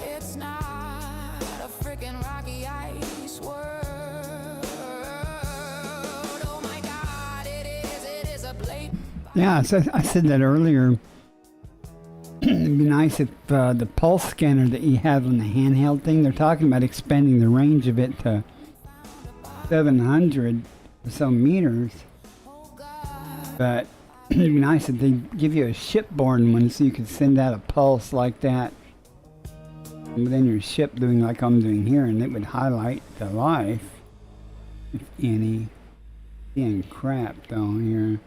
It's not a freaking rocky ice world. Oh my God, it is a blatant. Yeah, so I said that earlier. It'd be nice if the pulse scanner that you have on the handheld thing, they're talking about expanding the range of it to 700 or so meters. But it'd be nice if they give you a shipborne one so you could send out a pulse like that within your ship, doing like I'm doing here, and it would highlight the life, if any. Seeing crap down here.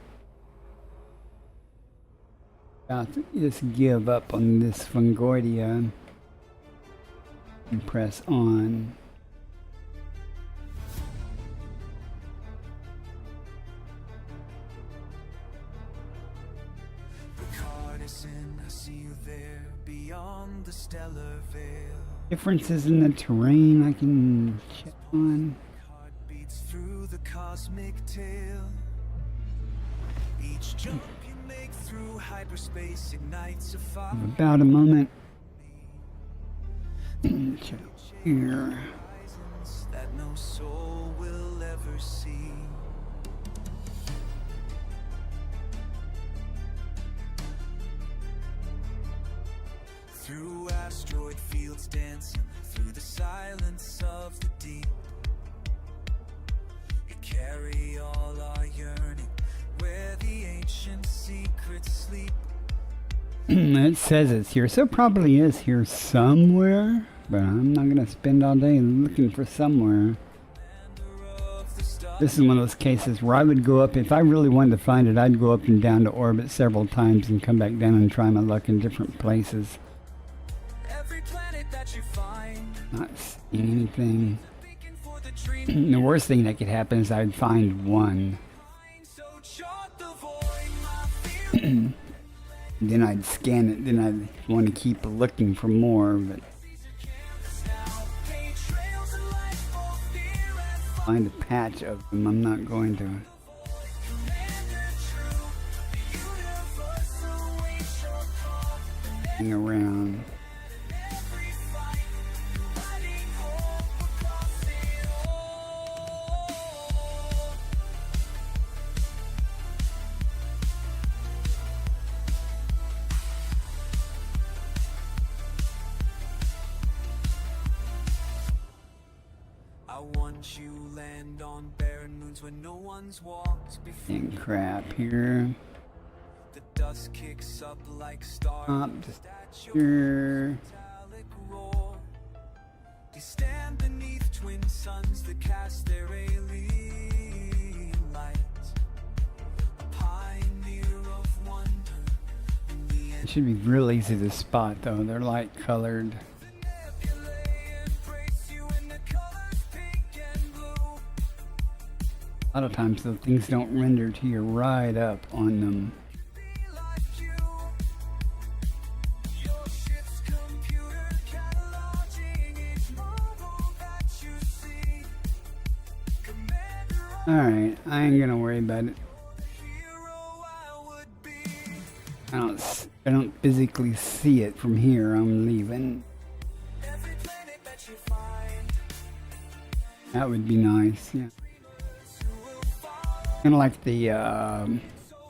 About to just give up on this Fungoidia. and press on. Partisan, I see you there beyond the stellar veil. Differences in the terrain I can check on. Heartbeats through the cosmic tale. Each jump you make through hyperspace ignites a fire. About a moment. Check here. Horizons that no soul will ever see. Through asteroid fields dancing, through the silence of the deep. You carry all our yearning, where the ancient secrets sleep. It says it's here, so it probably is here somewhere. But I'm not gonna spend all day looking for somewhere. This is one of those cases where I would go up, if I really wanted to find it, I'd go up and down to orbit several times and come back down and try my luck in different places. Every planet that you find, Not seeing anything. beacon for the dream. The worst thing that could happen is I'd find one. So chart the void, my fear. Then I'd scan it, then I'd want to keep looking for more, but Now, paint trails of light, both near and far. find a patch of them, I'm not going to Commander true, the universe awaits your call. hang around. Every fight, lighting hope across it all. I want you land on barren moons where no one's walked before. And crap here. The dust kicks up like stars. Just at your here. metallic roar. They stand beneath twin suns that cast their alien light. A pioneer of wonder in the It should be real easy to spot though, they're light colored. nebulae embrace you in the colors pink and blue. A lot of times those things don't render till you're right up on them. Be like you. Your ship's computer cataloging each marvel that you see. Commander of Alright, I ain't gonna worry about it. the hero I would be. I don't physically see it from here, I'm leaving. Every planet that you find, That would be nice, yeah. Kind of like the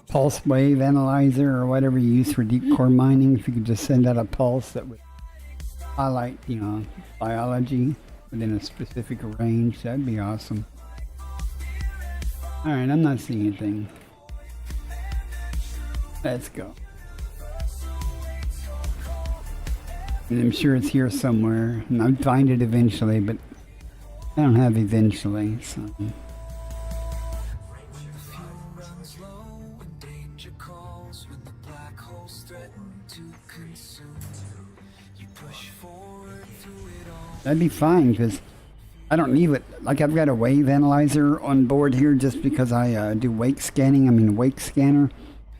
pulse wave analyzer or whatever you use for deep core mining. If you could just send out a pulse that would highlight, biology within a specific range, that'd be awesome. Alright, I'm not seeing anything. Let's go. And I'm sure it's here somewhere, and I'd find it eventually, but I don't have eventually, so. fuel runs low when danger calls, when the black holes threaten to consume. You push forward through it all. That'd be fine, because I don't need it. Like, I've got a wave analyzer on board here just because I do wake scanning. I mean, a wake scanner.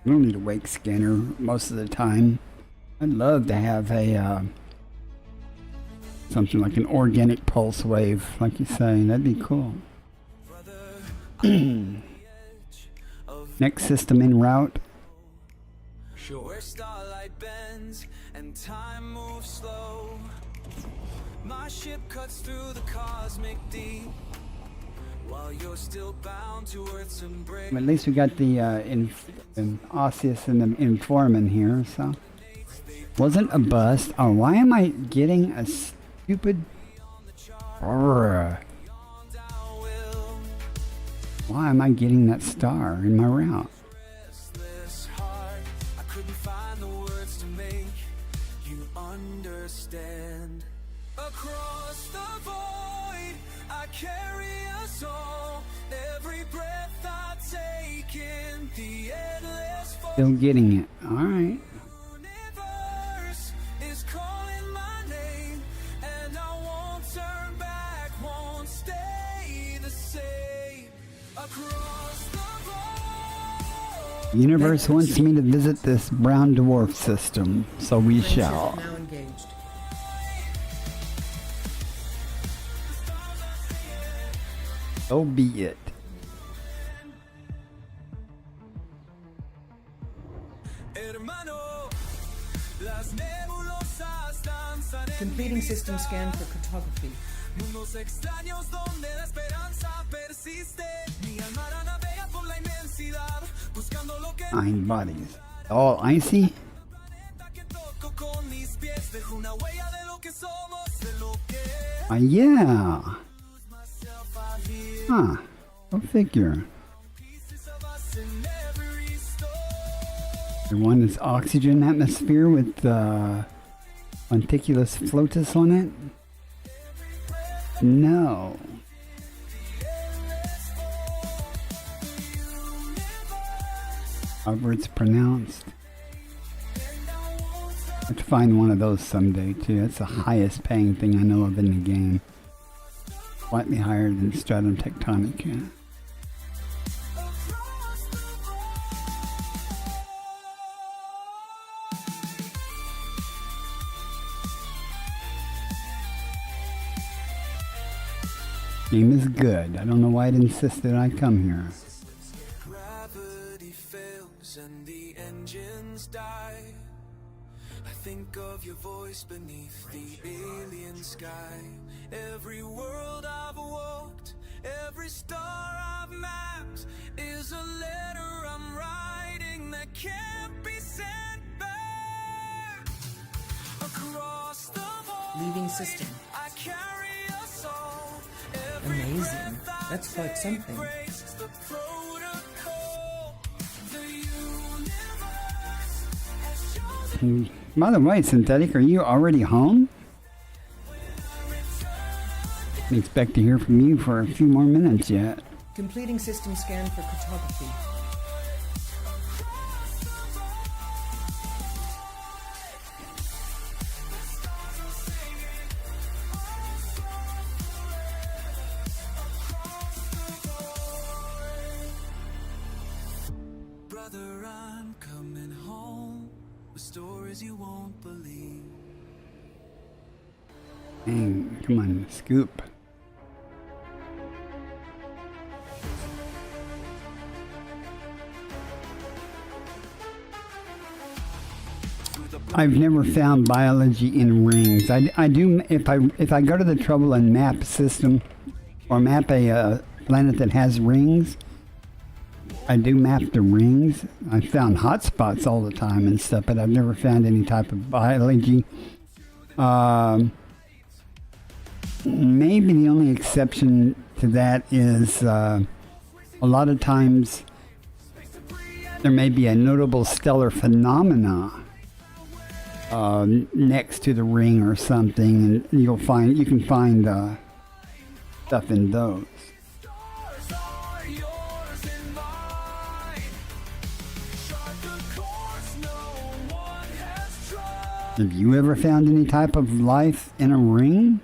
I don't need a wake scanner most of the time. I'd love to have a something like an organic pulse wave, like you say. That'd be cool. Next system en route. Where starlight bends and time moves slow. My ship cuts through the cosmic deep, while you're still bound to Earth's embrace. At least we got the Osseous and the Inform here, so. Wasn't a bust. Oh, why am I getting a stupid... Brr. Why am I getting that star in my route? Restless heart, I couldn't find the words to make you understand. Across the void, I carry us all. Every breath I take in the endless Still getting it. Alright. universe is calling my name, and I want across the The universe wants me to visit this brown dwarf system, so we Friendship shall. now engaged. So be it. hermano. Las nebulosas danzan en Completing system scan for cartography. mundos extraños donde la esperanza persiste. Mi alma navega por la inmensidad, buscando lo que Nine bodies. All icy? que toco con mis pies. Dejo una huella de lo que somos, de lo que Yeah. myself out here. Huh. Go figure. Pieces of us in every story. The one is oxygen atmosphere with lenticulus flotus on it? No. However it's pronounced. I have to find one of those someday too. That's the highest paying thing I know of in the game. Slightly higher than Stratum Tectonica. Game is good. I don't know why it insisted I come here. Gravity fails and the engines die. I think of your voice beneath the alien sky. Every world I've walked, every star I've mapped is a letter I'm writing that can't be sent back. Across the void, Leaving system. I carry a soul. Amazing. That's quite something. Breaks the protocol. The universe has chosen. By the way, Synthetic, are you already home? I expect to hear from you for a few more minutes yet. Completing system scan for cartography. Brother, I'm coming home with stories you won't believe. Dang, come on, scoop. I've never found biology in rings. I do if I go to the trouble and map a system or map a planet that has rings. I do map the rings. I found hotspots all the time and stuff, but I've never found any type of biology. Maybe the only exception to that is a lot of times there may be a notable stellar phenomena next to the ring or something, and you can find stuff in those. Stars are yours and mine. Chart the course no one has tried. Have you ever found any type of life in a ring?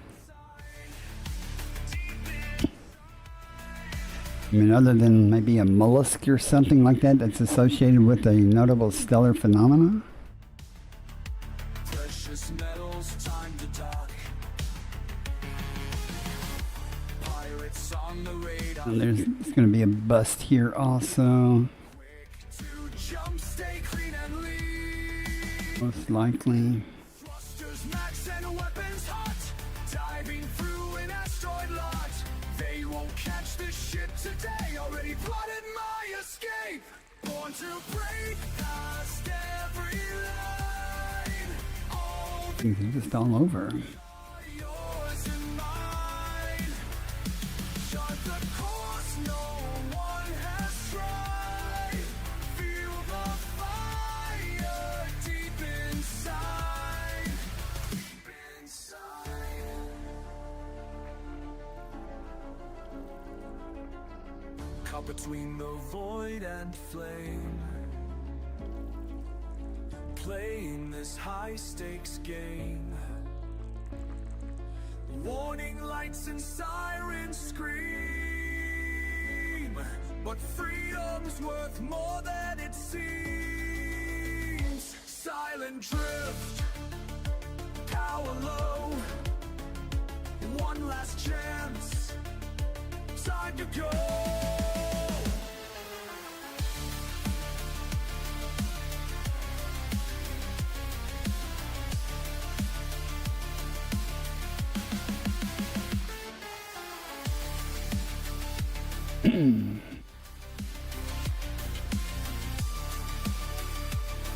I mean, other than maybe a mollusk or something like that that's associated with a notable stellar phenomena? Precious metals, time to dock. Pirates on the radar. And there's going to be a bust here also, To jump, stay clean and leave. most likely. Thrusters max and weapons hot. Diving through an asteroid lot. They won't catch this ship today. Already plotted my escape. Born to break past every line. All Just all over. yours and mine. Chart the course no one has tried. Feel the fire deep inside. Deep inside. Caught between the void and flame. Playing this high stakes game. Warning lights and sirens scream. but freedom's worth more than it seems. Silent drift, power low, one last chance, time to go.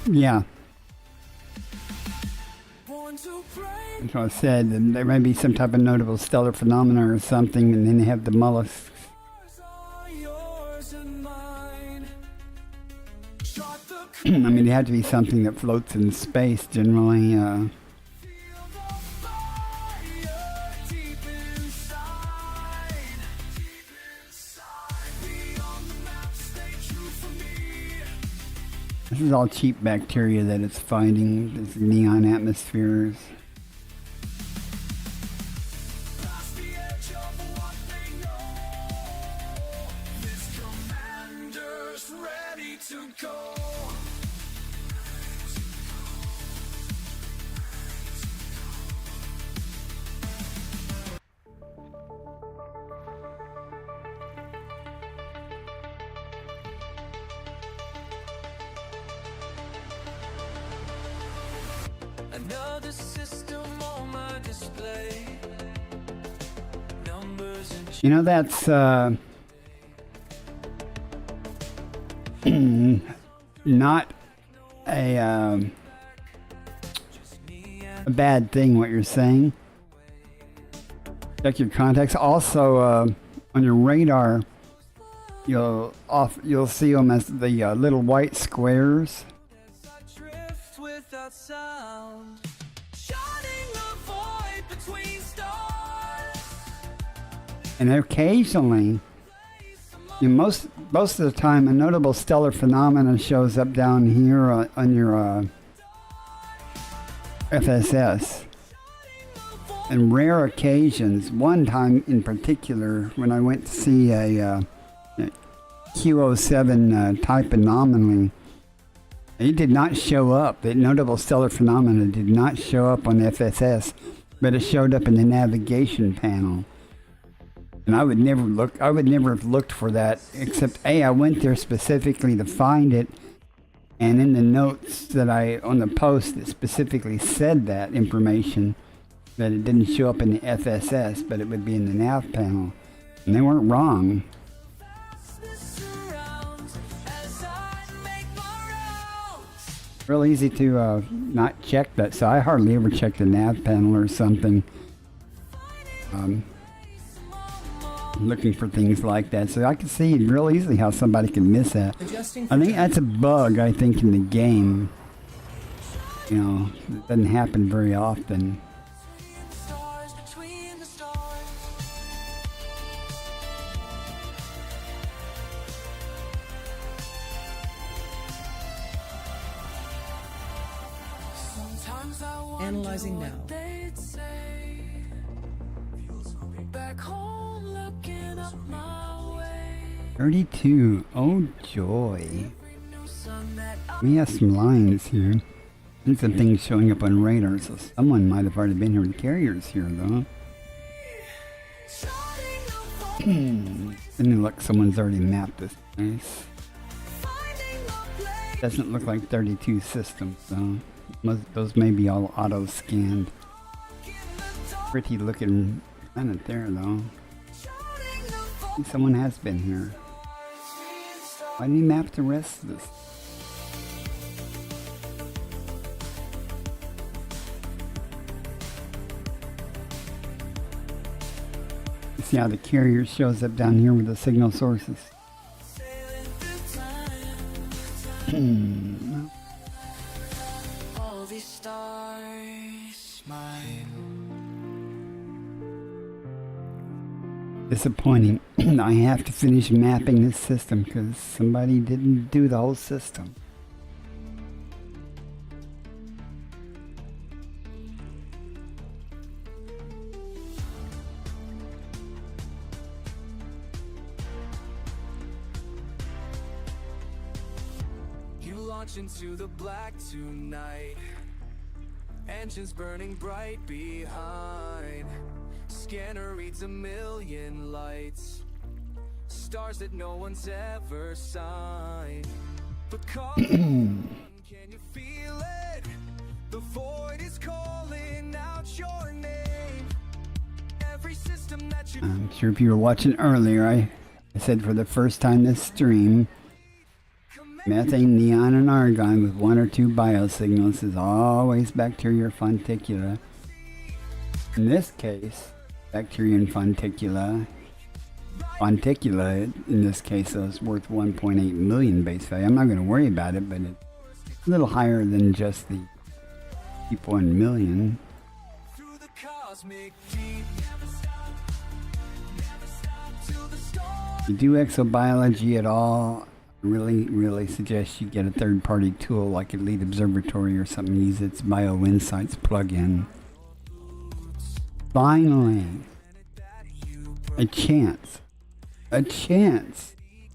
Yeah, Born to break. that's what I said. And there may be some type of notable stellar phenomena or something, and then they have the mollusks. Are yours and mine. Chart the I mean, they have to be something that floats in space generally. feel the fire deep inside. Deep inside. Beyond the map, stay true for me. This is all cheap bacteria that it's finding, these neon atmospheres. Past the edge of what they know. This commander's ready to go. Another system on my display. Numbers and You know, that's not a bad thing what you're saying. Check your context. Also, on your radar, you'll see them as the little white squares. drift without sound. Shining a void between stars. And occasionally, most of the time, a notable stellar phenomena shows up down here on your FSS. And rare occasions, one time in particular, when I went to see a Q07 type anomaly, it did not show up. The notable stellar phenomena did not show up on FSS, but it showed up in the navigation panel. And I would never have looked for that, except I went there specifically to find it, and in the notes that on the post, it specifically said that information, that it didn't show up in the FSS, but it would be in the nav panel. And they weren't wrong. This surrounds as I make my rounds. Real easy to not check that, so I hardly ever check the nav panel or something. Looking for things like that, so I can see real easily how somebody can miss that. Adjusting I for think that's a bug, I think, in the game. You know, it doesn't happen very often. Stars between the stars. Sometimes I wonder Analyzing what now. they'd say. Back home looking up my way. 32. Oh, joy. New sun that We have some lines here. And some things showing up on radar, so someone might have already been here. The carrier's here, though. shining a void. And look, someone's already mapped this place. Finding a place. Doesn't look like 32 systems, though. Those may be all auto-scanned. In the dark, Pretty looking planet there, though. shining a I void. think someone has been here. Why didn't he map the rest of this? You see how the carrier shows up down here with the signal sources? Sailing through time. All these stars, mine. Disappointing. I have to finish mapping this system because somebody didn't do the whole system. launch into the black tonight. Engines burning bright behind. Scanner reads a million lights. Stars that no one's ever signed. But call can you feel it? The void is calling out your name. Every system that you I'm sure if you were watching earlier, I said for the first time this stream, methane, neon, and argon with 1 or 2 biosignals is always Bacteria fonticula. In this case, Bacteria fonticula, in this case, is worth 1.8 million base value. I'm not going to worry about it, but it's a little higher than just the 1 million. through the cosmic deep. Never stop till the stars. If you do exobiology at all, I really suggest you get a third-party tool like Elite Observatory or something. Use its BioInsights plugin. Finally, a chance to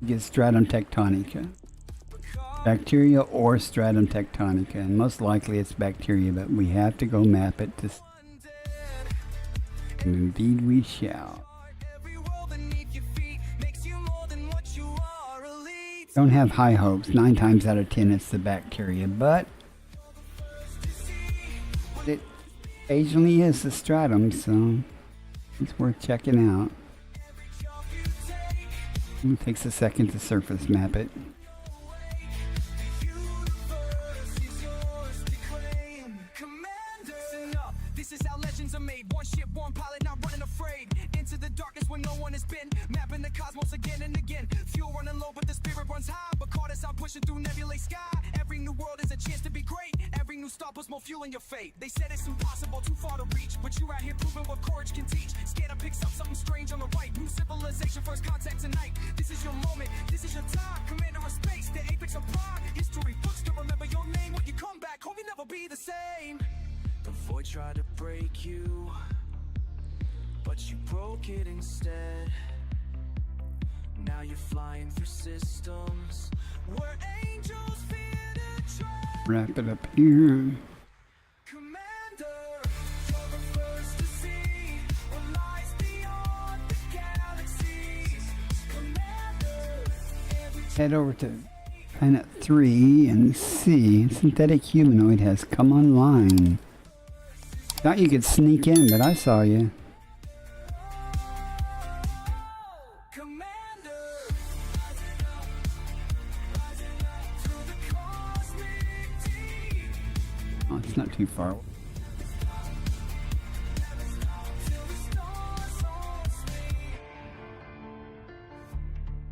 get Stratum Tectonica. Bacteria or Stratum Tectonica, and most likely it's bacteria, but we have to go map it to. And indeed we shall. Every world beneath your feet makes you more than what you are. Elite. Don't have high hopes. 9 times out of 10 it's the bacteria, but it occasionally is the stratum, so it's worth checking out. It takes a second to surface map it. This is how legends are made. One ship, one pilot, not running afraid. Into the darkness where no one has been. Mapping the cosmos again and again. Fuel running low, but the spirit runs high. But caught us out pushing through nebulae sky. Every new world is a chance to be great. Every new star puts more fuel in your fate. They said it's impossible, too far to reach. But you're out here proving what courage can teach. Scared to pick up something strange on the right. New civilization, first contact tonight. This is your moment, this is your time. Commander of space, the apex of pride. History books to remember your name when you come back. Hope you never be the same. The void tried to break you, but you broke it instead. Now you're flying through systems where angels fear to tread. Wrap it up here. Commander, you're the first to see what lies beyond the galaxies. Commander, every Head over to Planet 3 and see. Synthetic humanoid has come online. Thought you could sneak in, but I saw you. Commander, rising up through the cosmic deep. Oh, it's not too far. Till the stars all sleep.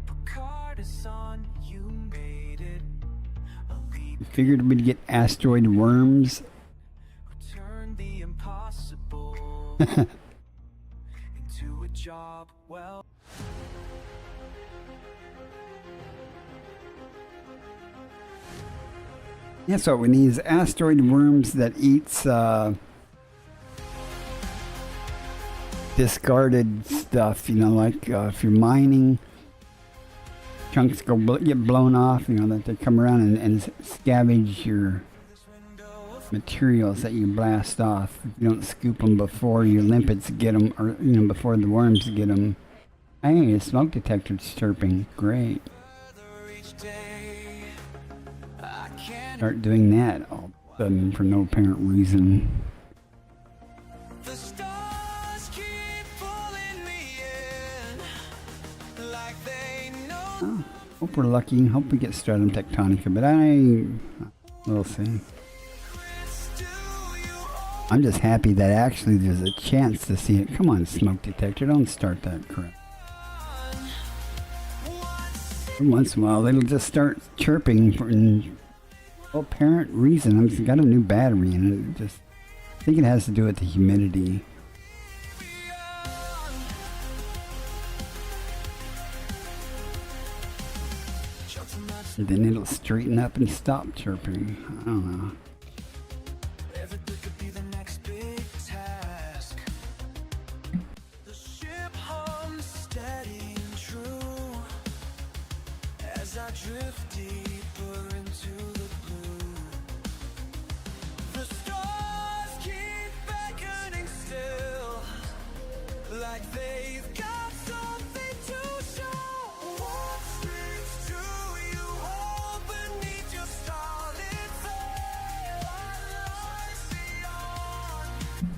Picard is on, you made it. A leap Figured we'd get asteroid worms. turn the impossible into a job well. That's what we need is asteroid worms that eats discarded stuff, you know, like if you're mining, chunks get blown off, you know, that they come around and scavenge your materials that you blast off. If you don't scoop them before your limpets get them, or, you know, before the worms get them. Hey, a smoke detector's chirping. Great. Each day I can't. Start doing that all of a sudden for no apparent reason. The stars keep pulling me in like they know. Oh, hope we're lucky. Hope we get Stratum Tectonica, but we'll see. I'm just happy that actually there's a chance to see it. Come on, smoke detector, don't start that crap. Every once in a while, it'll just start chirping for no apparent reason. I've got a new battery and it I think it has to do with the humidity. And then it'll straighten up and stop chirping. I don't know. Every bit could be the next big task. The ship hums steady and true as I drift deeper into the blue.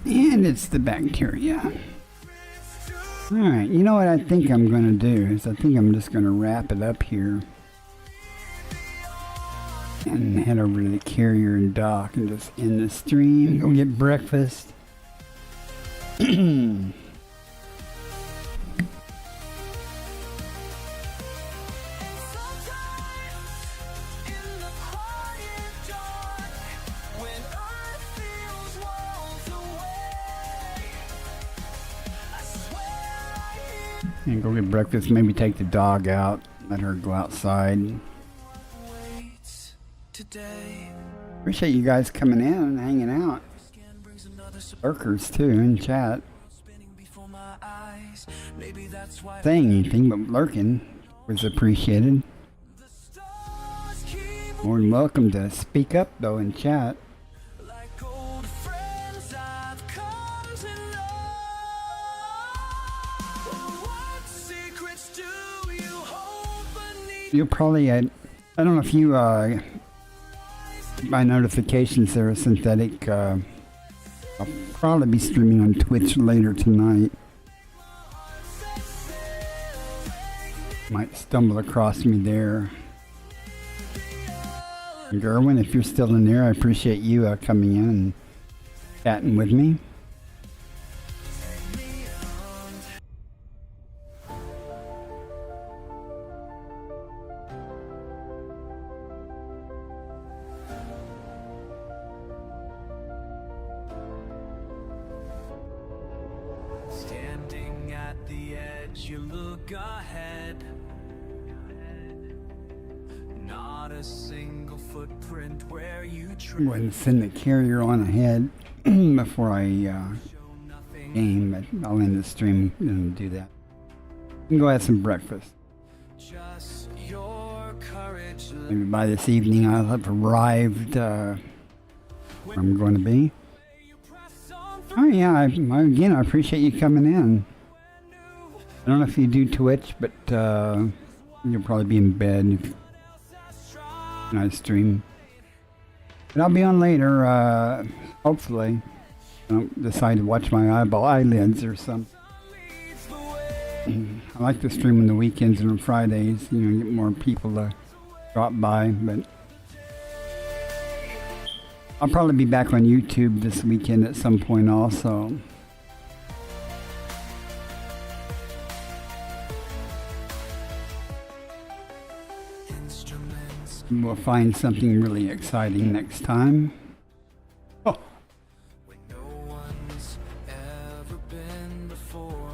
And it's the bacteria. Alright, you know what I think I'm going to do is I think I'm just going to wrap it up here. And head over to the carrier and dock and just end the stream. Go get breakfast. And go get breakfast, maybe take the dog out, let her go outside. Appreciate you guys coming in and hanging out. Lurkers too in chat. Saying anything but lurking was appreciated. More than welcome to speak up though in chat. You'll probably, I don't know if you, my notifications there are synthetic, I'll probably be streaming on Twitch later tonight. Might stumble across me there. And Gerwin, if you're still in there, I appreciate you coming in and chatting with me. Standing at the edge, you look ahead. Not a single footprint where you Go ahead and send the carrier on ahead before I game, but I'll end the stream and do that. You can go have some breakfast. Just your courage. Maybe by this evening I'll have arrived where I'm going to be. Oh yeah, again, I appreciate you coming in. I don't know if you do Twitch, but you'll probably be in bed when I stream. But I'll be on later, hopefully. I don't decide to watch my eyelids or something. I like to stream on the weekends and on Fridays, you know, get more people to drop by, but I'll probably be back on YouTube this weekend at some point also. We'll find something really exciting next time. Oh. No one's ever been before.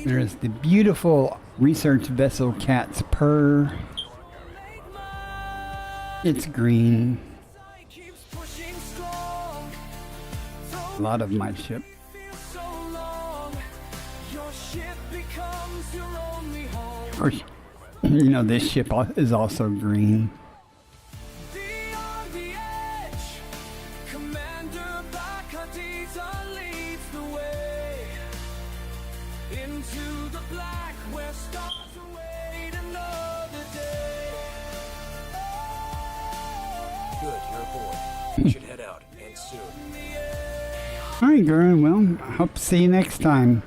There's the beautiful research vessel Cat's Purr. It's green. A lot of my ship. Of course, you know this ship is also green. You should head out, and soon. Alright, Gurren, well, I hope to see you next time.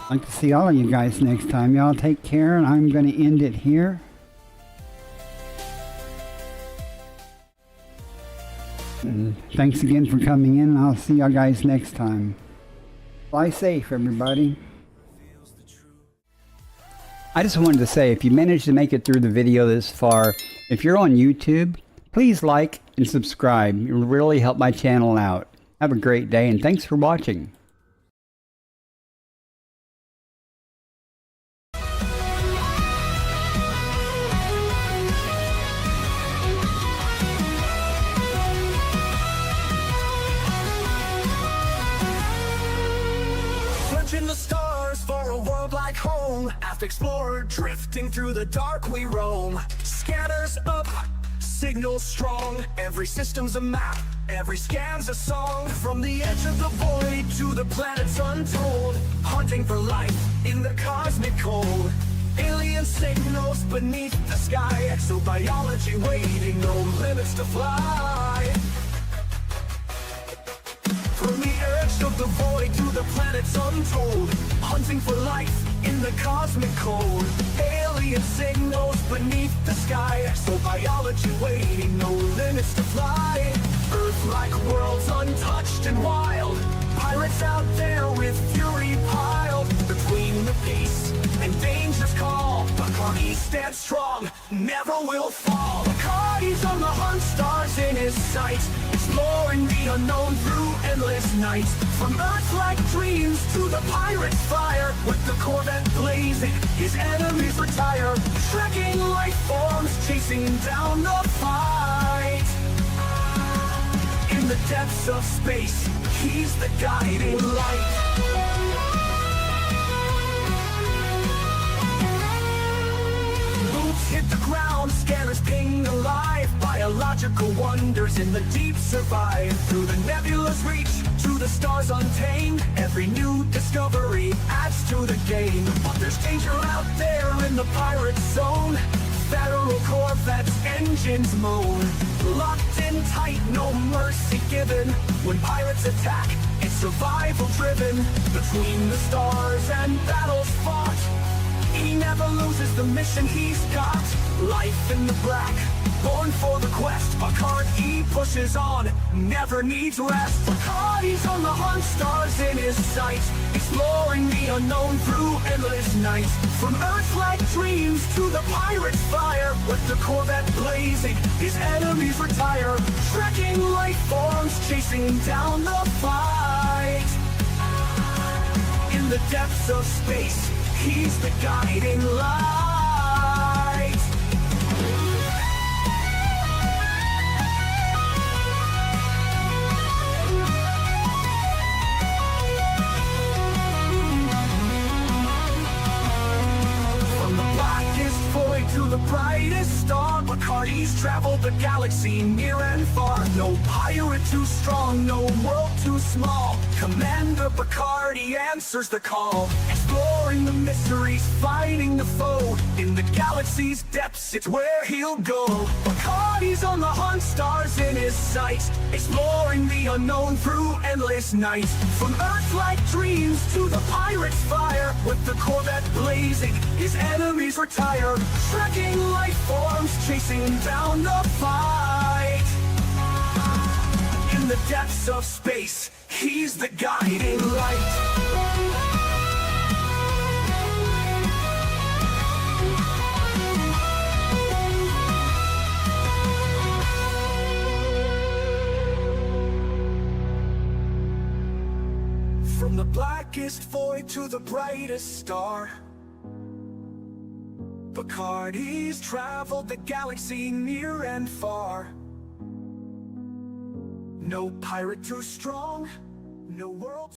I'd like to see all of you guys next time. Y'all take care, and I'm going to end it here. And thanks again for coming in, and I'll see y'all guys next time. Fly safe, everybody. I just wanted to say, if you managed to make it through the video this far, if you're on YouTube, please like and subscribe. It will really help my channel out. Have a great day, and thanks for watching. Punching the stars for a world like home. Aft explorer drifting through the dark we roam. Scanners up, signal strong. Every system's a map, every scan's a song. From the edge of the void to the planets untold, hunting for life in the cosmic cold. Alien signals beneath the sky, exobiology waiting, no limits to fly. From the edge of the void to the planets untold, hunting for life in the cosmic cold. Alien signals beneath the sky, so biology waiting, no limits to fly. Earth-like worlds untouched and wild, pirates out there with fury piled. Between the peace and danger's call, Bacardi stands strong, never will fall. Bacardi's on the hunt, stars in his sights, exploring the unknown through endless nights. From Earth-like dreams to the pirate's fire, with the Corvette blazing, his enemies retire. Trekking life forms, chasing down the fight. In the depths of space, he's the guiding light. Boots hit the ground, scanners ping alive. Biological wonders in the deep survive. Through the nebula's reach, to the stars untamed, every new discovery adds to the game. But there's danger out there in the pirate zone. Federal Corvettes, engines moan. Locked in tight, no mercy given. When pirates attack, it's survival driven. Between the stars and battles fought, he never loses the mission he's got. Life in the black, born for the quest. Bacardi pushes on, never needs rest. Bacardi's on the hunt, stars in his sights, exploring the unknown through endless nights. From Earth-like dreams to the pirate's fire, with the Corvette blazing, his enemies retire. Trekking life forms, chasing down the fight. In the depths of space, he's the guiding light. From the blackest void to the brightest star, Bacardi's traveled the galaxy near and far. No pirate too strong, no world too small. Commander Bacardi answers the call, exploring the mysteries, fighting the foe. In the galaxy's depths, it's where he'll go. Bacardi's on the hunt, stars in his sights, exploring the unknown through endless nights. From Earth-like dreams to the pirate's fire, with the Corvette blazing, his enemies retire. Trekking life forms, chasing down the fight. In the depths of space, he's the guiding light. From the blackest void to the brightest star, Bacardi's traveled the galaxy near and far. No pirate too strong, no world